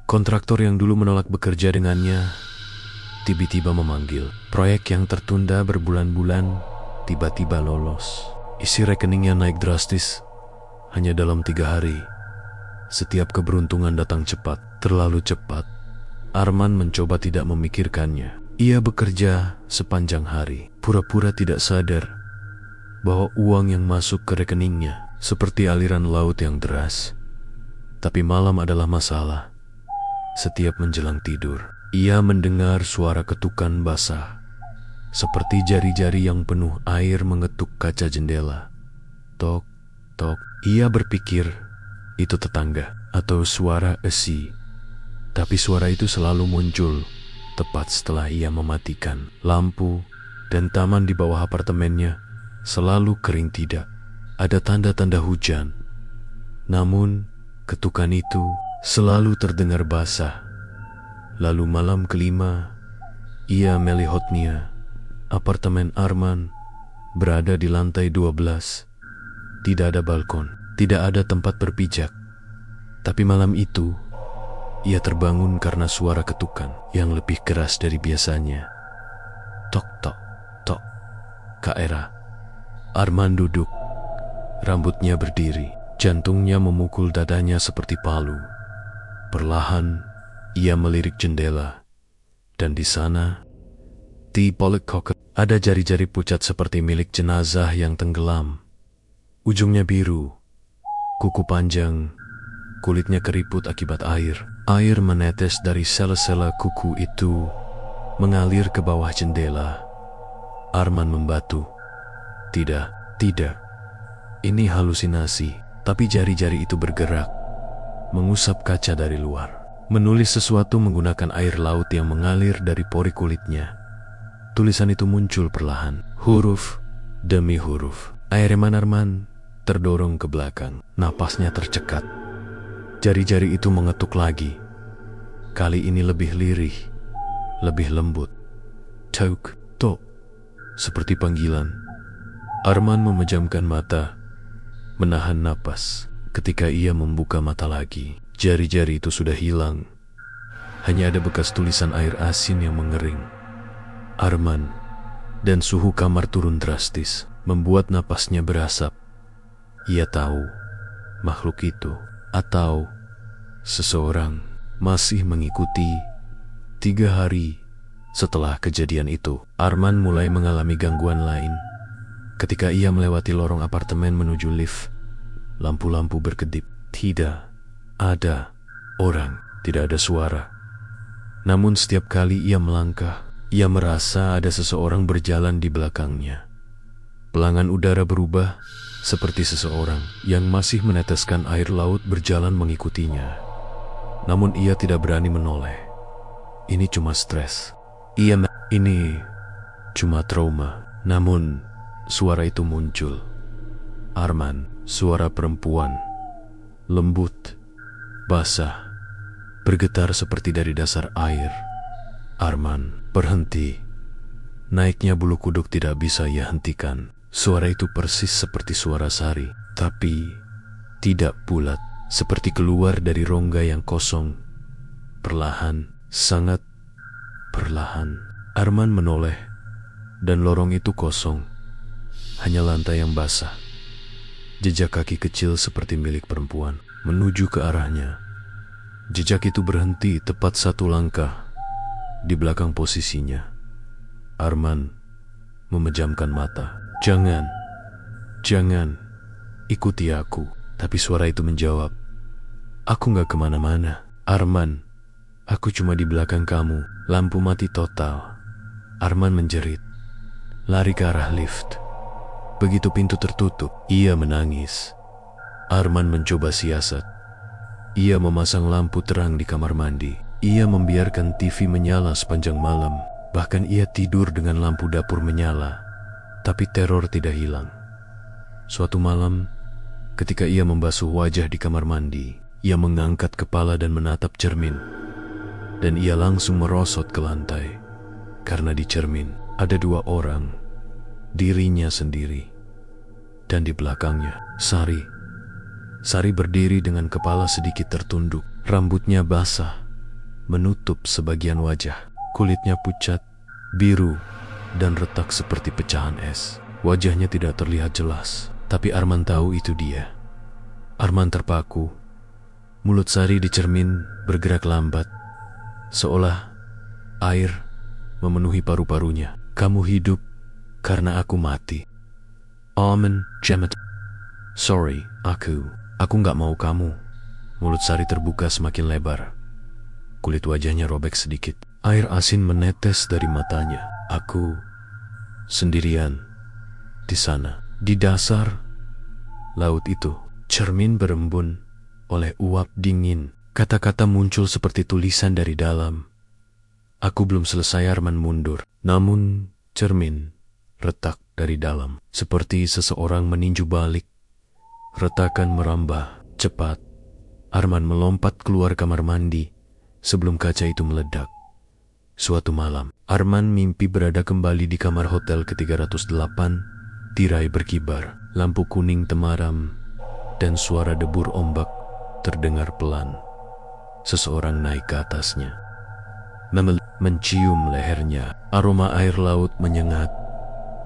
Kontraktor yang dulu menolak bekerja dengannya tiba-tiba memanggil. Proyek yang tertunda berbulan-bulan tiba-tiba lolos. Isi rekeningnya naik drastis hanya dalam 3 hari. Setiap keberuntungan datang cepat, terlalu cepat. Arman mencoba tidak memikirkannya. Ia bekerja sepanjang hari, pura-pura tidak sadar bahwa uang yang masuk ke rekeningnya seperti aliran laut yang deras. Tapi malam adalah masalah. Setiap menjelang tidur, ia mendengar suara ketukan basah seperti jari-jari yang penuh air mengetuk kaca jendela. Tok, tok. Ia berpikir itu tetangga atau suara esi. Tapi suara itu selalu muncul tepat setelah ia mematikan lampu, dan taman di bawah apartemennya selalu kering, tidak ada tanda-tanda hujan. Namun ketukan itu selalu terdengar basah. Lalu malam kelima, ia melihatnya. Apartemen Arman berada di lantai 12. Tidak ada balkon, tidak ada tempat berpijak. Tapi malam itu, ia terbangun karena suara ketukan yang lebih keras dari biasanya. Tok, tok, tok. Kak Era. Arman duduk. Rambutnya berdiri. Jantungnya memukul dadanya seperti palu. Perlahan, ia melirik jendela. Dan di sana, di balik koker, ada jari-jari pucat seperti milik jenazah yang tenggelam. Ujungnya biru, kuku panjang, kulitnya keriput akibat air. Air menetes dari sela-sela kuku itu, mengalir ke bawah jendela. Arman membatu. Tidak, tidak. Ini halusinasi, tapi jari-jari itu bergerak, mengusap kaca dari luar, menulis sesuatu menggunakan air laut yang mengalir dari pori kulitnya. Tulisan itu muncul perlahan, huruf demi huruf. Arman terdorong ke belakang, napasnya tercekat. Jari-jari itu mengetuk lagi. Kali ini lebih lirih, lebih lembut. Tok, tok, seperti panggilan. Arman memejamkan mata, menahan napas. Ketika ia membuka mata lagi, jari-jari itu sudah hilang. Hanya ada bekas tulisan air asin yang mengering. Arman, dan suhu kamar turun drastis, membuat napasnya berasap. Ia tahu makhluk itu atau seseorang masih mengikuti. 3 hari setelah kejadian itu, Arman mulai mengalami gangguan lain. Ketika ia melewati lorong apartemen menuju lift, lampu-lampu berkedip. Tidak ada orang, tidak ada suara. Namun setiap kali ia melangkah, ia merasa ada seseorang berjalan di belakangnya. Pelangan udara berubah, seperti seseorang yang masih meneteskan air laut berjalan mengikutinya. Namun ia tidak berani menoleh. Ini cuma stres. Ini cuma trauma. Namun suara itu muncul. Arman, suara perempuan. Lembut, basah, bergetar seperti dari dasar air. Arman, berhenti. Naiknya bulu kuduk tidak bisa ia hentikan. Suara itu persis seperti suara Sari, tapi tidak bulat, seperti keluar dari rongga yang kosong. Perlahan, sangat perlahan, Arman menoleh, dan lorong itu kosong. Hanya lantai yang basah. Jejak kaki kecil seperti milik perempuan menuju ke arahnya. Jejak itu berhenti tepat 1 langkah di belakang posisinya. Arman memejamkan mata. Jangan, jangan, ikuti aku. Tapi suara itu menjawab, aku gak kemana-mana. Arman, aku cuma di belakang kamu. Lampu mati total. Arman menjerit, lari ke arah lift. Begitu pintu tertutup, ia menangis. Arman mencoba siasat. Ia memasang lampu terang di kamar mandi. Ia membiarkan TV menyala sepanjang malam. Bahkan ia tidur dengan lampu dapur menyala. Tapi teror tidak hilang. Suatu malam, ketika ia membasuh wajah di kamar mandi, ia mengangkat kepala dan menatap cermin. Dan ia langsung merosot ke lantai. Karena di cermin ada 2 orang, dirinya sendiri. Dan di belakangnya, Sari. Sari berdiri dengan kepala sedikit tertunduk. Rambutnya basah, menutup sebagian wajah. Kulitnya pucat, biru, dan retak seperti pecahan es. Wajahnya tidak terlihat jelas, tapi Arman tahu itu dia. Arman terpaku. Mulut Sari di cermin bergerak lambat, seolah air memenuhi paru-parunya. Kamu hidup karena aku mati. Arman jamet. Sorry, aku gak mau kamu. Mulut Sari terbuka semakin lebar. Kulit wajahnya robek sedikit. Air asin menetes dari matanya. sendirian, di sana, di dasar laut itu. Cermin berembun oleh uap dingin. Kata-kata muncul seperti tulisan dari dalam. Aku belum selesai, Arman mundur. Namun cermin retak dari dalam. Seperti seseorang meninju balik. Retakan merambah cepat. Arman melompat keluar kamar mandi sebelum kaca itu meledak. Suatu malam, Arman mimpi berada kembali di kamar hotel ke-308. Tirai berkibar, lampu kuning temaram, dan suara debur ombak terdengar pelan. Seseorang naik ke atasnya, mencium lehernya. Aroma air laut menyengat.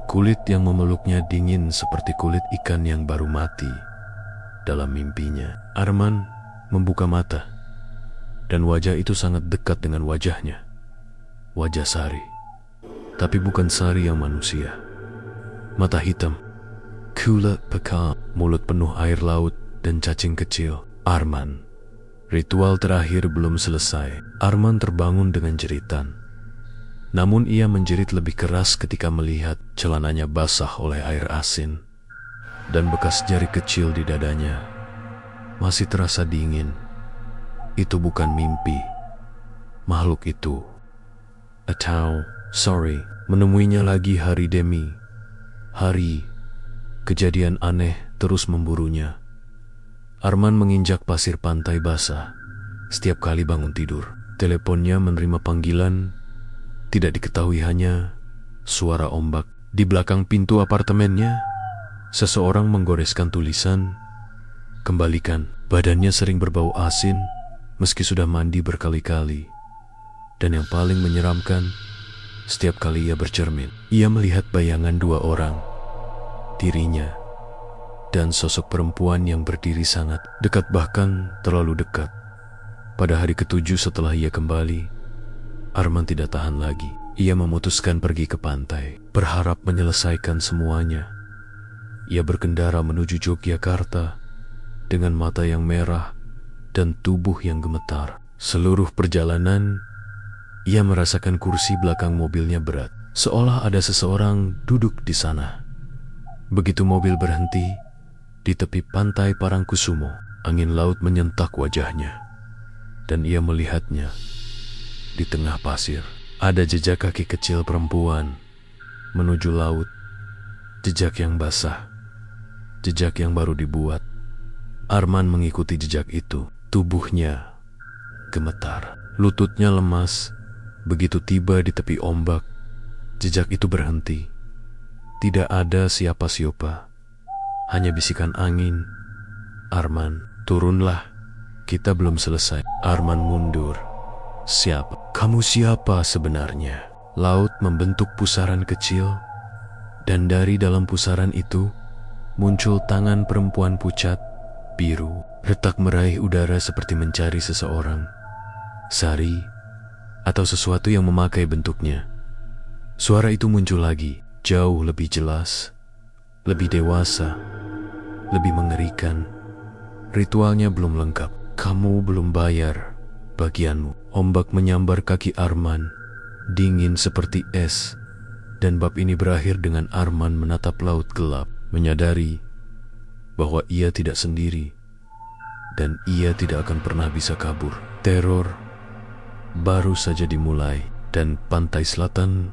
Kulit yang memeluknya dingin seperti kulit ikan yang baru mati. Dalam mimpinya, Arman membuka mata, dan wajah itu sangat dekat dengan wajahnya. Wajah Sari, tapi bukan Sari yang manusia. Mata hitam, kulit pekat, mulut penuh air laut dan cacing kecil. Arman. Ritual terakhir belum selesai. Arman terbangun dengan jeritan. Namun ia menjerit lebih keras ketika melihat celananya basah oleh air asin, dan bekas jari kecil di dadanya masih terasa dingin. Itu bukan mimpi. Makhluk itu, atau menemuinya lagi hari demi hari. Kejadian aneh terus memburunya. Arman menginjak pasir pantai basah setiap kali bangun tidur. Teleponnya menerima panggilan. Tidak diketahui, hanya suara ombak. Di belakang pintu apartemennya, seseorang menggoreskan tulisan, "Kembalikan." Badannya sering berbau asin meski sudah mandi berkali-kali. Dan yang paling menyeramkan, setiap kali ia bercermin, ia melihat bayangan dua orang, dirinya dan sosok perempuan yang berdiri sangat dekat, bahkan terlalu dekat. Pada hari ke-7 setelah ia kembali, Arman tidak tahan lagi. Ia memutuskan pergi ke pantai, berharap menyelesaikan semuanya. Ia berkendara menuju Yogyakarta dengan mata yang merah dan tubuh yang gemetar. Seluruh perjalanan, ia merasakan kursi belakang mobilnya berat, seolah ada seseorang duduk di sana. Begitu mobil berhenti di tepi pantai Parangkusumo, angin laut menyentak wajahnya, dan ia melihatnya. Di tengah pasir, ada jejak kaki kecil perempuan menuju laut. Jejak yang basah, jejak yang baru dibuat. Arman mengikuti jejak itu. Tubuhnya gemetar, lututnya lemas. Begitu tiba di tepi ombak, jejak itu berhenti. Tidak ada siapa-siapa, hanya bisikan angin. "Arman, turunlah, kita belum selesai." Arman mundur. "Siapa? Kamu siapa sebenarnya?" Laut membentuk pusaran kecil, dan dari dalam pusaran itu muncul tangan perempuan pucat, biru, retak meraih udara seperti mencari seseorang. Sari, atau sesuatu yang memakai bentuknya. Suara itu muncul lagi, jauh lebih jelas, lebih dewasa, lebih mengerikan. Ritualnya belum lengkap. "Kamu belum bayar bagianmu." Ombak menyambar kaki Arman, dingin seperti es. Dan bab ini berakhir dengan Arman menatap laut gelap, menyadari bahwa ia tidak sendiri, dan ia tidak akan pernah bisa kabur. Teror baru saja dimulai, dan pantai selatan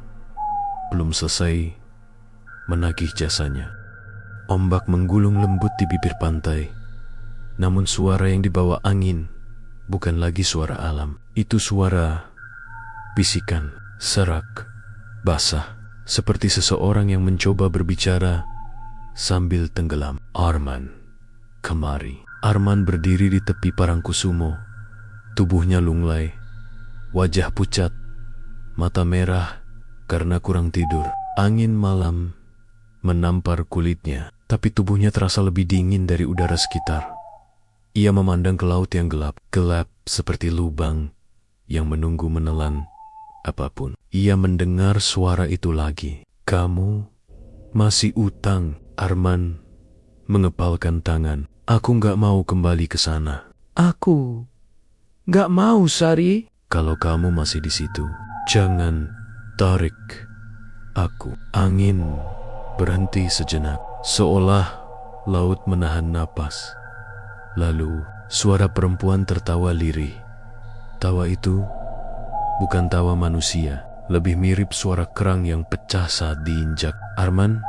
belum selesai menagih jasanya. Ombak menggulung lembut di bibir pantai, namun suara yang dibawa angin bukan lagi suara alam. Itu suara bisikan, serak, basah, seperti seseorang yang mencoba berbicara sambil tenggelam. "Arman, kemari." Arman berdiri di tepi Parangkusumo. Tubuhnya lunglai, wajah pucat, mata merah karena kurang tidur. Angin malam menampar kulitnya, tapi tubuhnya terasa lebih dingin dari udara sekitar. Ia memandang ke laut yang gelap, gelap seperti lubang yang menunggu menelan apapun. Ia mendengar suara itu lagi. "Kamu masih utang." Arman mengepalkan tangan. "Aku gak mau kembali ke sana." "Aku gak mau, Sari." "Kalau kamu masih di situ, jangan tarik Angin berhenti sejenak, seolah laut menahan napas. Lalu suara perempuan tertawa lirih. Tawa itu bukan tawa manusia, lebih mirip suara kerang yang pecah saat diinjak. Arman,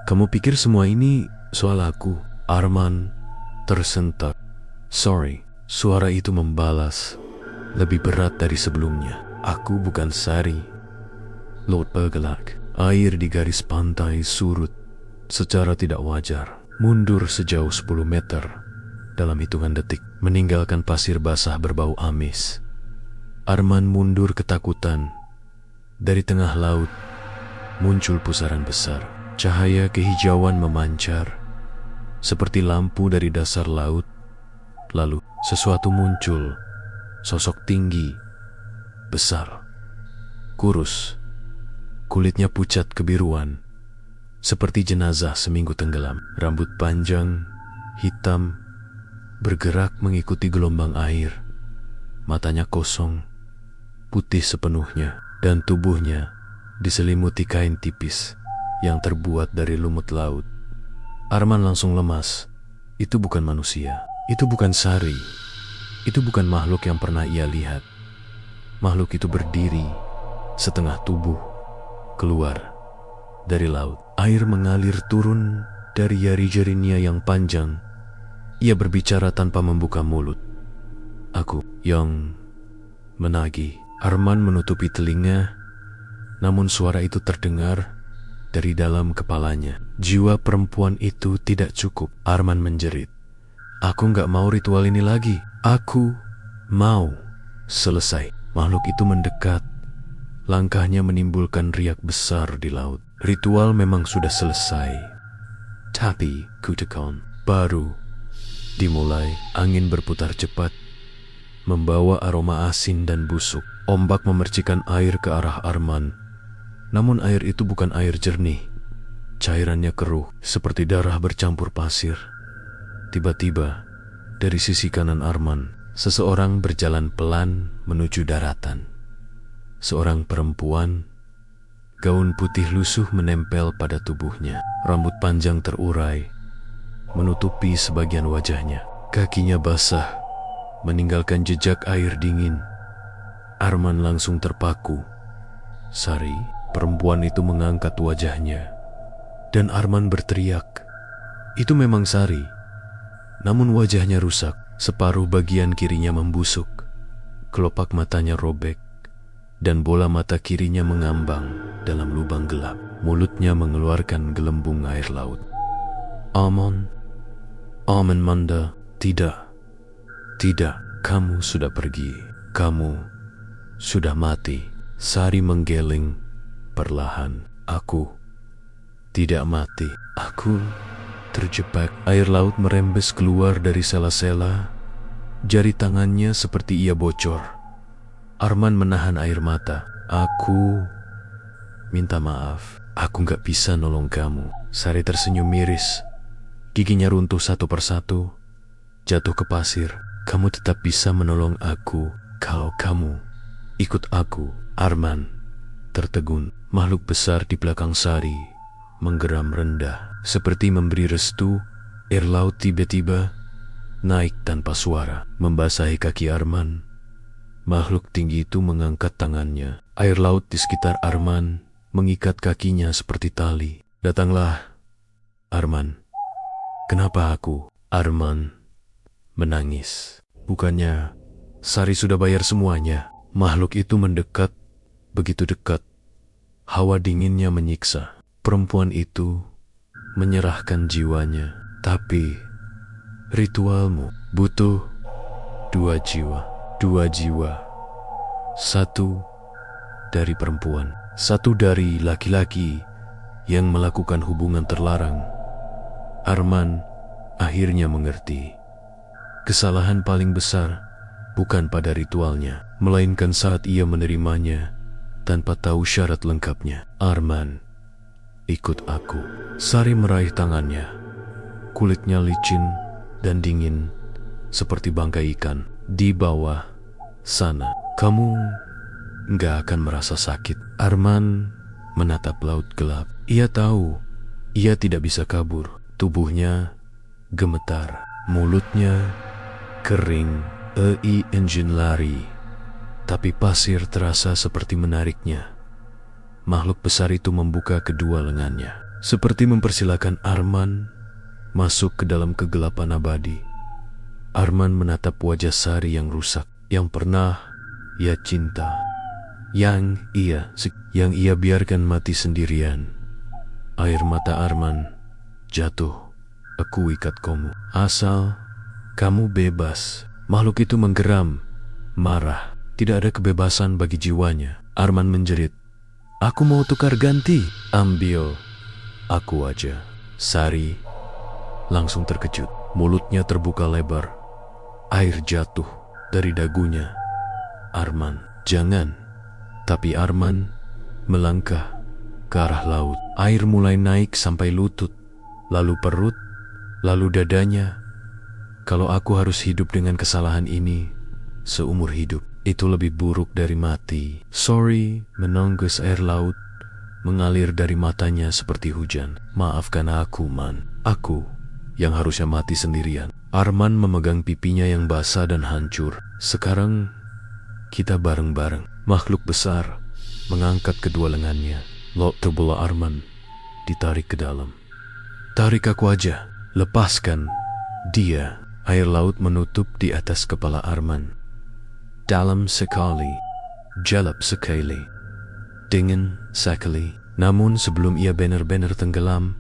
kamu pikir semua ini soal aku? Arman tersentak. Sorry, suara itu membalas, lebih berat dari sebelumnya. Aku bukan Sari. Laut bergelak. Air di garis pantai surut secara tidak wajar, mundur sejauh 10 meter dalam hitungan detik, meninggalkan pasir basah berbau amis. Arman mundur ketakutan. Dari tengah laut muncul pusaran besar. Cahaya kehijauan memancar seperti lampu dari dasar laut. Lalu sesuatu muncul, sosok tinggi, besar, kurus, kulitnya pucat kebiruan, seperti jenazah seminggu tenggelam. Rambut panjang, hitam, bergerak mengikuti gelombang air. Matanya kosong, putih sepenuhnya, dan tubuhnya diselimuti kain tipis yang terbuat dari lumut laut. Arman langsung lemas. Itu bukan manusia. Itu bukan Sari. Itu bukan makhluk yang pernah ia lihat. Makhluk itu berdiri, setengah tubuh, keluar dari laut. Air mengalir turun dari jari-jarinya yang panjang. Ia berbicara tanpa membuka mulut. Aku yang menagih. Arman menutupi telinga, namun suara itu terdengar dari dalam kepalanya. Jiwa perempuan itu tidak cukup. Arman menjerit. Aku gak mau ritual ini lagi. Aku mau selesai. Makhluk itu mendekat. Langkahnya menimbulkan riak besar di laut. Ritual memang sudah selesai. Tapi Kutekon baru dimulai. Angin berputar cepat, membawa aroma asin dan busuk. Ombak memercikan air ke arah Arman. Namun air itu bukan air jernih. Cairannya keruh, seperti darah bercampur pasir. Tiba-tiba, dari sisi kanan Arman, seseorang berjalan pelan menuju daratan. Seorang perempuan, gaun putih lusuh menempel pada tubuhnya. Rambut panjang terurai, menutupi sebagian wajahnya. Kakinya basah, meninggalkan jejak air dingin. Arman langsung terpaku. Sari, perempuan itu mengangkat wajahnya, dan Arman berteriak. Itu memang Sari, namun wajahnya rusak. Separuh bagian kirinya membusuk, kelopak matanya robek, dan bola mata kirinya mengambang dalam lubang gelap. Mulutnya mengeluarkan gelembung air laut. Aman Manda, tidak, kamu sudah pergi, kamu sudah mati. Sari menggeleng perlahan. Aku tidak mati. Aku terjebak. Air laut merembes keluar dari sela-sela. Jari tangannya seperti ia bocor. Arman menahan air mata. Aku minta maaf. Aku gak bisa nolong kamu. Sari tersenyum miris. Giginya runtuh satu persatu, jatuh ke pasir. Kamu tetap bisa menolong aku kalau kamu ikut aku. Arman tertegun. Makhluk besar di belakang Sari menggeram rendah, seperti memberi restu. Air laut tiba-tiba naik tanpa suara, membasahi kaki Arman. Makhluk tinggi itu mengangkat tangannya. Air laut di sekitar Arman mengikat kakinya seperti tali. Datanglah, Arman. Kenapa aku? Arman menangis. Bukannya Sari sudah bayar semuanya? Makhluk itu mendekat, begitu dekat. Hawa dinginnya menyiksa. Perempuan itu menyerahkan jiwanya. Tapi ritualmu butuh dua jiwa. Satu dari perempuan, satu dari laki-laki yang melakukan hubungan terlarang. Arman akhirnya mengerti. Kesalahan paling besar bukan pada ritualnya, melainkan saat ia menerimanya tanpa tahu syarat lengkapnya. Arman, ikut aku. Sari meraih tangannya. Kulitnya licin dan dingin seperti bangkai ikan. Di bawah sana, kamu nggak akan merasa sakit. Arman menatap laut gelap. Ia tahu ia tidak bisa kabur. Tubuhnya gemetar, mulutnya kering. Engine lari, tapi pasir terasa seperti menariknya. Makhluk besar itu membuka kedua lengannya, seperti mempersilakan Arman masuk ke dalam kegelapan abadi. Arman menatap wajah Sari yang rusak, yang pernah ia cinta, yang ia biarkan mati sendirian. Air mata Arman jatuh. Aku ikat kamu, asal kamu bebas. Makhluk itu menggeram, marah. Tidak ada kebebasan bagi jiwanya. Arman menjerit, aku mau tukar ganti. Ambil aku aja. Sari langsung terkejut. Mulutnya terbuka lebar. Air jatuh dari dagunya. Arman, jangan. Tapi Arman melangkah ke arah laut. Air mulai naik sampai lutut, lalu perut, lalu dadanya. Kalau aku harus hidup dengan kesalahan ini seumur hidup, itu lebih buruk dari mati. Sorry, menanggus air laut mengalir dari matanya seperti hujan. Maafkan aku, Man. Aku yang harusnya mati sendirian. Arman memegang pipinya yang basah dan hancur. Sekarang kita bareng-bareng. Makhluk besar mengangkat kedua lengannya. Lot terbelah Arman ditarik ke dalam. Tarik aku aja. Lepaskan dia. Air laut menutup di atas kepala Arman. Dalam sekali, gelap sekali, dingin sekali. Namun sebelum ia benar-benar tenggelam,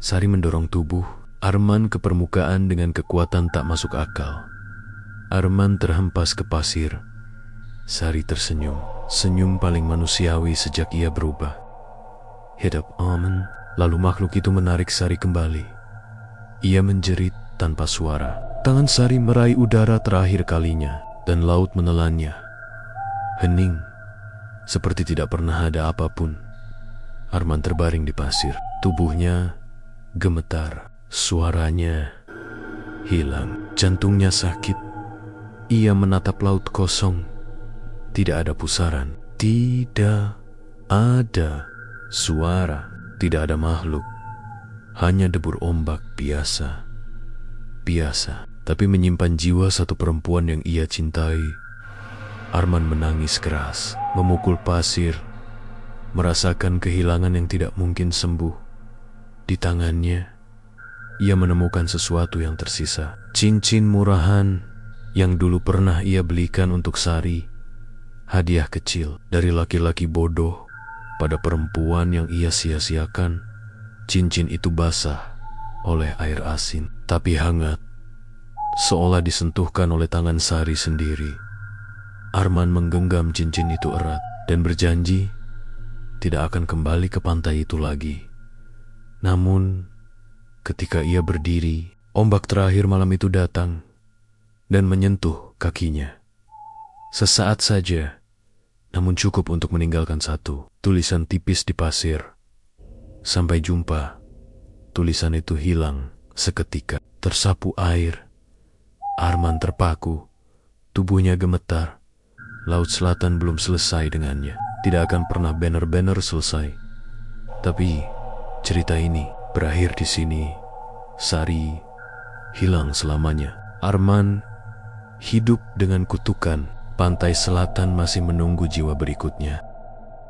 Sari mendorong tubuh Arman ke permukaan dengan kekuatan tak masuk akal. Arman terhempas ke pasir. Sari tersenyum, senyum paling manusiawi sejak ia berubah. Hidup Arman. Lalu makhluk itu menarik Sari kembali. Ia menjerit tanpa suara. Tangan Sari meraih udara terakhir kalinya, dan laut menelannya. Hening, seperti tidak pernah ada apapun. Arman terbaring di pasir. Tubuhnya gemetar. Suaranya hilang. Jantungnya sakit. Ia menatap laut kosong. Tidak ada pusaran. Tidak ada suara. Tidak ada makhluk. Hanya debur ombak biasa. Tapi menyimpan jiwa satu perempuan yang ia cintai. Arman menangis keras, memukul pasir, merasakan kehilangan yang tidak mungkin sembuh. Di tangannya, ia menemukan sesuatu yang tersisa. Cincin murahan yang dulu pernah ia belikan untuk Sari. Hadiah kecil dari laki-laki bodoh pada perempuan yang ia sia-siakan. Cincin itu basah oleh air asin, tapi hangat, seolah disentuhkan oleh tangan Sari sendiri. Arman menggenggam cincin itu erat dan berjanji tidak akan kembali ke pantai itu lagi. Namun, ketika ia berdiri, ombak terakhir malam itu datang dan menyentuh kakinya. Sesaat saja, namun cukup untuk meninggalkan satu tulisan tipis di pasir. Sampai jumpa. Tulisan itu hilang seketika, tersapu air. Arman terpaku, tubuhnya gemetar. Laut Selatan belum selesai dengannya. Tidak akan pernah benar-benar selesai. Tapi cerita ini berakhir di sini. Sari hilang selamanya. Arman hidup dengan kutukan. Pantai Selatan masih menunggu jiwa berikutnya.